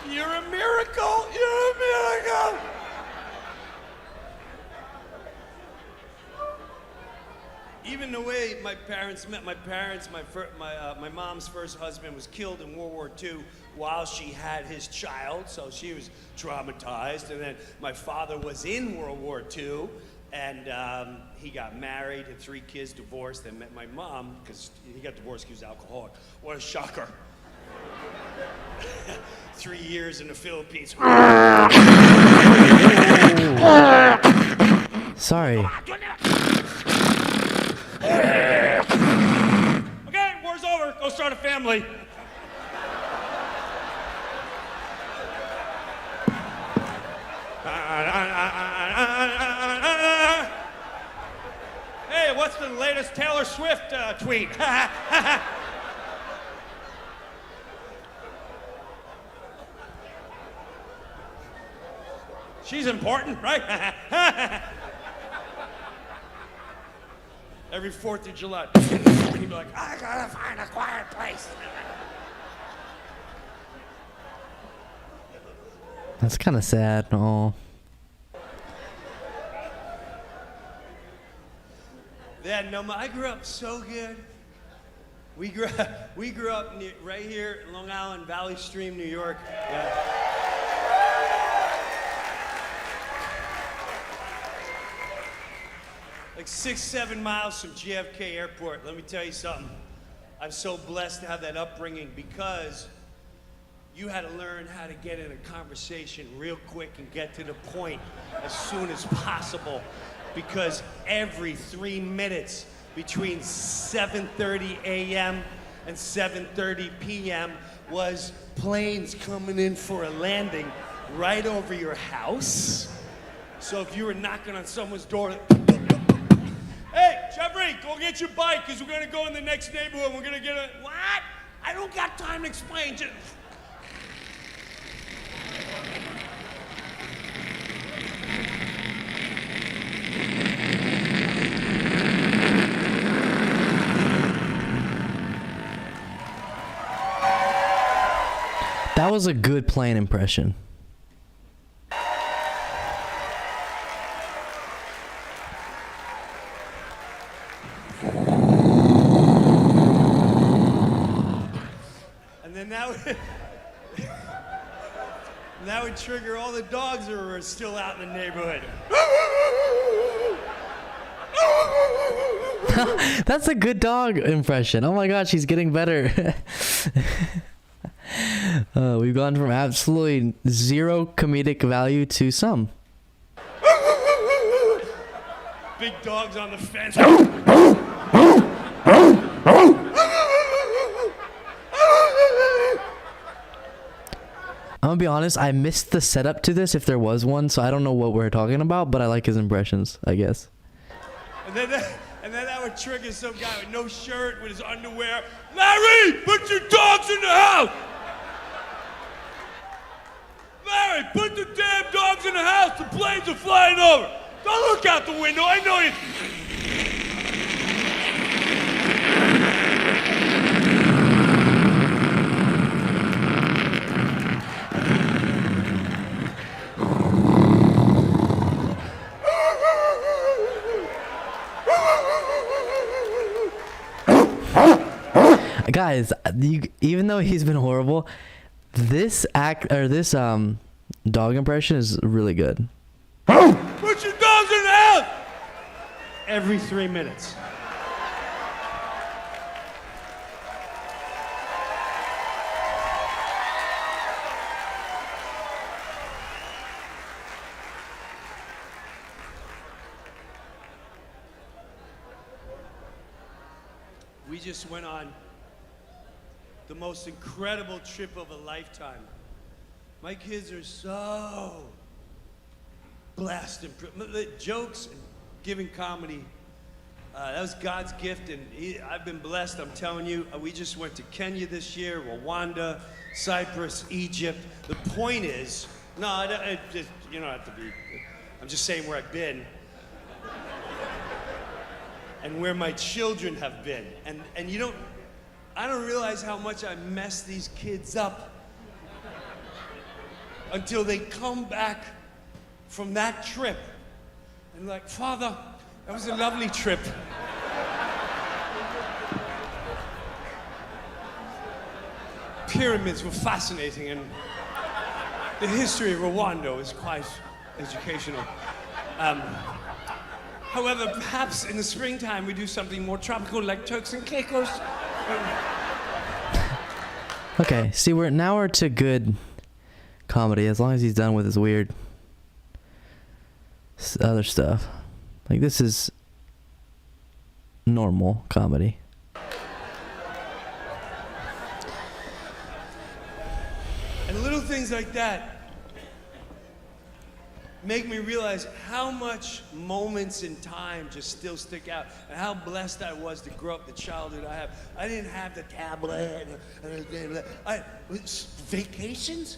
You're a miracle. You're a miracle. Even the way my parents met, my mom's first husband was killed in World War II while she had his child, so she was traumatized. And then my father was in World War II, and he got married, had 3 kids, divorced, and met my mom, because he got divorced because he was alcoholic. What a shocker. 3 years in the Philippines. Sorry. Okay, war's over. Go start a family. Hey, what's the latest Taylor Swift tweet? She's important, right? Every 4th of July, he'd be like, I gotta find a quiet place. That's kind of sad. Oh. Yeah, no, I grew up so good. We grew up right here in Long Island, Valley Stream, New York. Yeah. Like 6-7 miles from JFK Airport. Let me tell you something. I'm so blessed to have that upbringing because you had to learn how to get in a conversation real quick and get to the point as soon as possible. Because every 3 minutes between 7:30 a.m. and 7:30 p.m. was planes coming in for a landing right over your house. So if you were knocking on someone's door, hey, Jeffrey, go get your bike, because we're going to go in the next neighborhood. We're going to get a... What? I don't got time to explain. Just... That was a good plane impression. And then that would trigger all the dogs that were still out in the neighborhood. That's a good dog impression. Oh my god, she's getting better. We've gone from absolutely zero comedic value to some. Big dogs on the fence. I'm gonna be honest, I missed the setup to this if there was one, so I don't know what we're talking about, but I like his impressions, I guess. And then that would trigger some guy with no shirt, with his underwear. Larry, put your dogs in the house! Larry, put the damn dogs in the house! The planes are flying over! Don't look out the window, I know you... Guys, even though he's been horrible, this dog impression is really good. Put your dogs in the house! Every 3 minutes. We just went on the most incredible trip of a lifetime. My kids are so blessed and jokes and giving comedy. That was God's gift, and I've been blessed. I'm telling you, we just went to Kenya this year, Rwanda, Cyprus, Egypt. The point is, no, you don't have to be. I'm just saying where I've been and where my children have been, and I don't realize how much I mess these kids up until they come back from that trip and like, Father, that was a lovely trip. Pyramids were fascinating, and the history of Rwanda was quite educational. However, perhaps in the springtime we do something more tropical like Turks and Caicos. Okay, see, we're to good comedy, as long as he's done with his weird other stuff. Like, this is normal comedy. And little things like that make me realize how much moments in time just still stick out, and how blessed I was to grow up the childhood I have. I didn't have the tablet. Vacations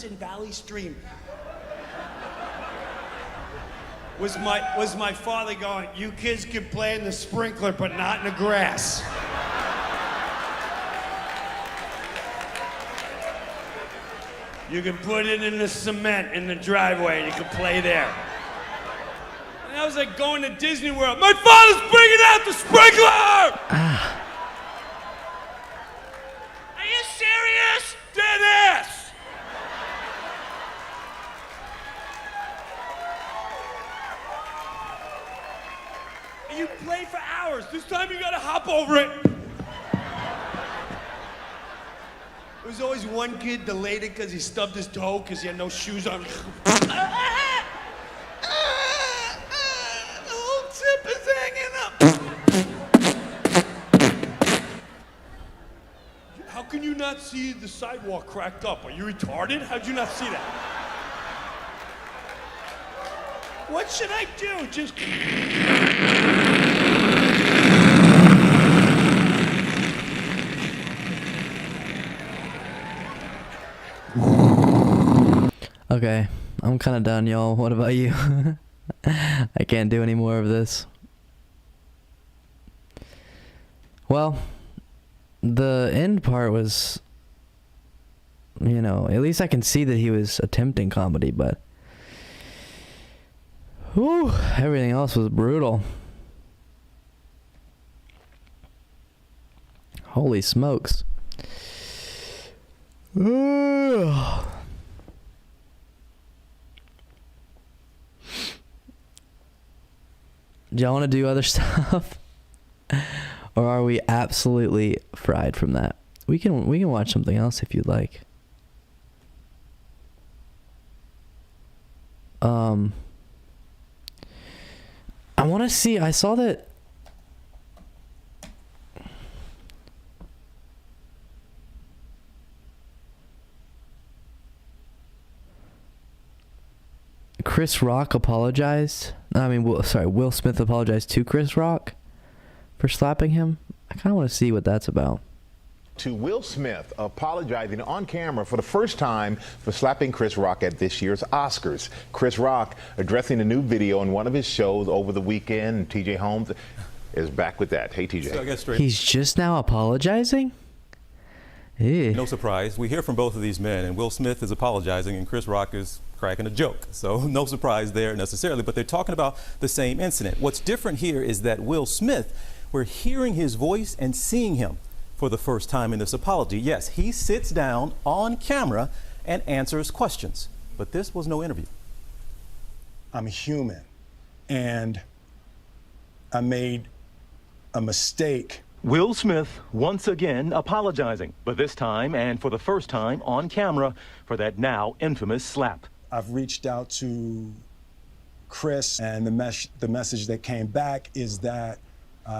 in Valley Stream. Was my father going, you kids can play in the sprinkler, but not in the grass. You can put it in the cement in the driveway and you can play there. And I was like going to Disney World. My father's bringing out the sprinkler! Are you serious? Dead ass! And you play for hours. This time you gotta hop over it. There was always one kid delayed it because he stubbed his toe because he had no shoes on. The whole tip is hanging up. How can you not see the sidewalk cracked up? Are you retarded? How'd you not see that? What should I do? Just... Okay, I'm kind of done, y'all. What about you? I can't do any more of this. Well, the end part was, you know, at least I can see that he was attempting comedy, but whew, everything else was brutal. Holy smokes. Do y'all want to do other stuff? Or are we absolutely fried from that? We can watch something else if you'd like. I want to see, I saw that Chris Rock apologized. Will Smith apologized to Chris Rock for slapping him. I kind of want to see what that's about. To Will Smith apologizing on camera for the first time for slapping Chris Rock at this year's Oscars. Chris Rock addressing a new video on one of his shows over the weekend. TJ Holmes is back with that. Hey, TJ. So I guess straight. He's just now apologizing? Ew. No surprise. We hear from both of these men, and Will Smith is apologizing, and Chris Rock is cracking a joke. So no surprise there necessarily, but they're talking about the same incident. What's different here is that Will Smith, we're hearing his voice and seeing him for the first time in this apology. Yes, he sits down on camera and answers questions, but this was no interview. I'm human, and I made a mistake. Will Smith once again apologizing, but this time and for the first time on camera for that now infamous slap. I've reached out to Chris, and the message that came back is that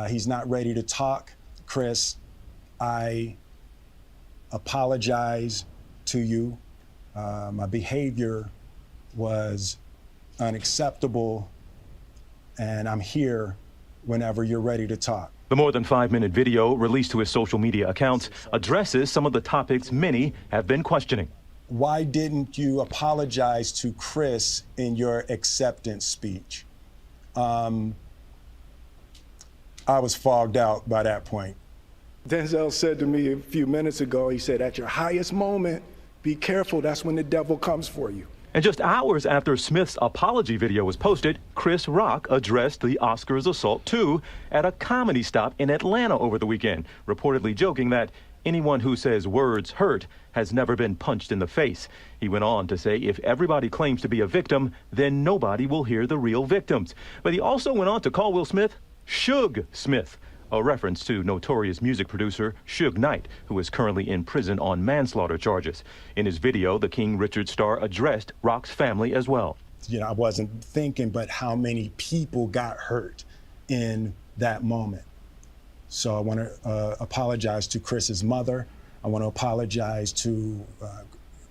he's not ready to talk. Chris, I apologize to you. My behavior was unacceptable, and I'm here whenever you're ready to talk. The more than 5-minute video released to his social media accounts addresses some of the topics many have been questioning. Why didn't you apologize to Chris in your acceptance speech? I was fogged out by that point. Denzel said to me a few minutes ago, he said, at your highest moment, be careful, that's when the devil comes for you. And just hours after Smith's apology video was posted, Chris Rock addressed the Oscars assault too at a comedy stop in Atlanta over the weekend, reportedly joking that anyone who says words hurt has never been punched in the face. He went on to say if everybody claims to be a victim, then nobody will hear the real victims. But he also went on to call Will Smith Suge Smith, a reference to notorious music producer Suge Knight, who is currently in prison on manslaughter charges. In his video, the King Richard star addressed Rock's family as well. You know, I wasn't thinking, but how many people got hurt in that moment. So I want to apologize to Chris's mother. I want to apologize to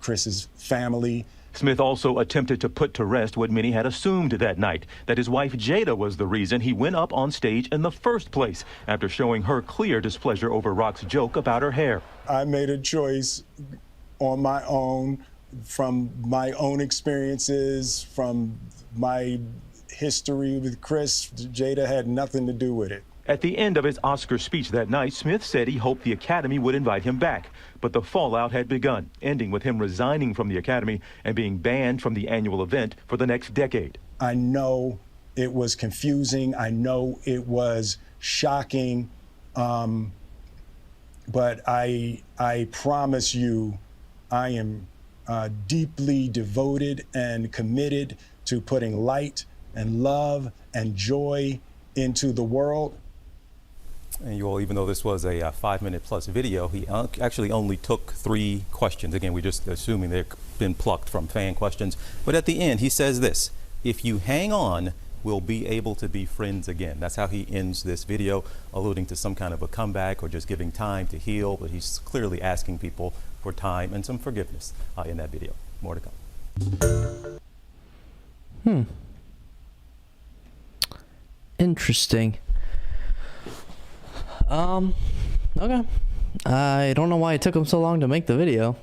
Chris's family. Smith also attempted to put to rest what many had assumed that night, that his wife Jada was the reason he went up on stage in the first place, after showing her clear displeasure over Rock's joke about her hair. I made a choice on my own, from my own experiences, from my history with Chris. Jada had nothing to do with it. At the end of his Oscar speech that night, Smith said he hoped the Academy would invite him back. But the fallout had begun, ending with him resigning from the Academy and being banned from the annual event for the next decade. I know it was confusing. I know it was shocking. But I promise you, I am deeply devoted and committed to putting light and love and joy into the world. And you all, even though this was a 5-minute plus video, he actually only took 3 questions. Again, we're just assuming they've been plucked from fan questions. But at the end, he says this: if you hang on, we'll be able to be friends again. That's how he ends this video, alluding to some kind of a comeback or just giving time to heal. But he's clearly asking people for time and some forgiveness in that video. More to come. Interesting. Okay. I don't know why it took him so long to make the video.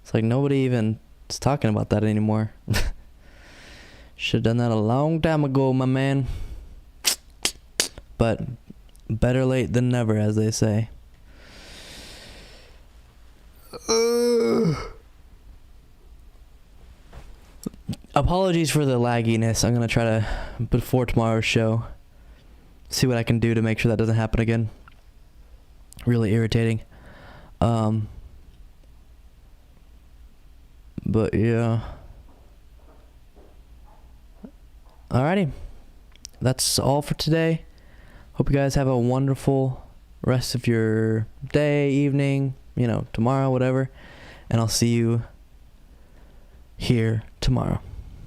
It's like nobody even is talking about that anymore. Should have done that a long time ago, my man. But better late than never, as they say. Apologies for the lagginess. I'm going to try to, before tomorrow's show, see what I can do to make sure that doesn't happen again. Really irritating. But yeah. Alrighty. That's all for today. Hope you guys have a wonderful rest of your day, evening, tomorrow, whatever. And I'll see you here tomorrow.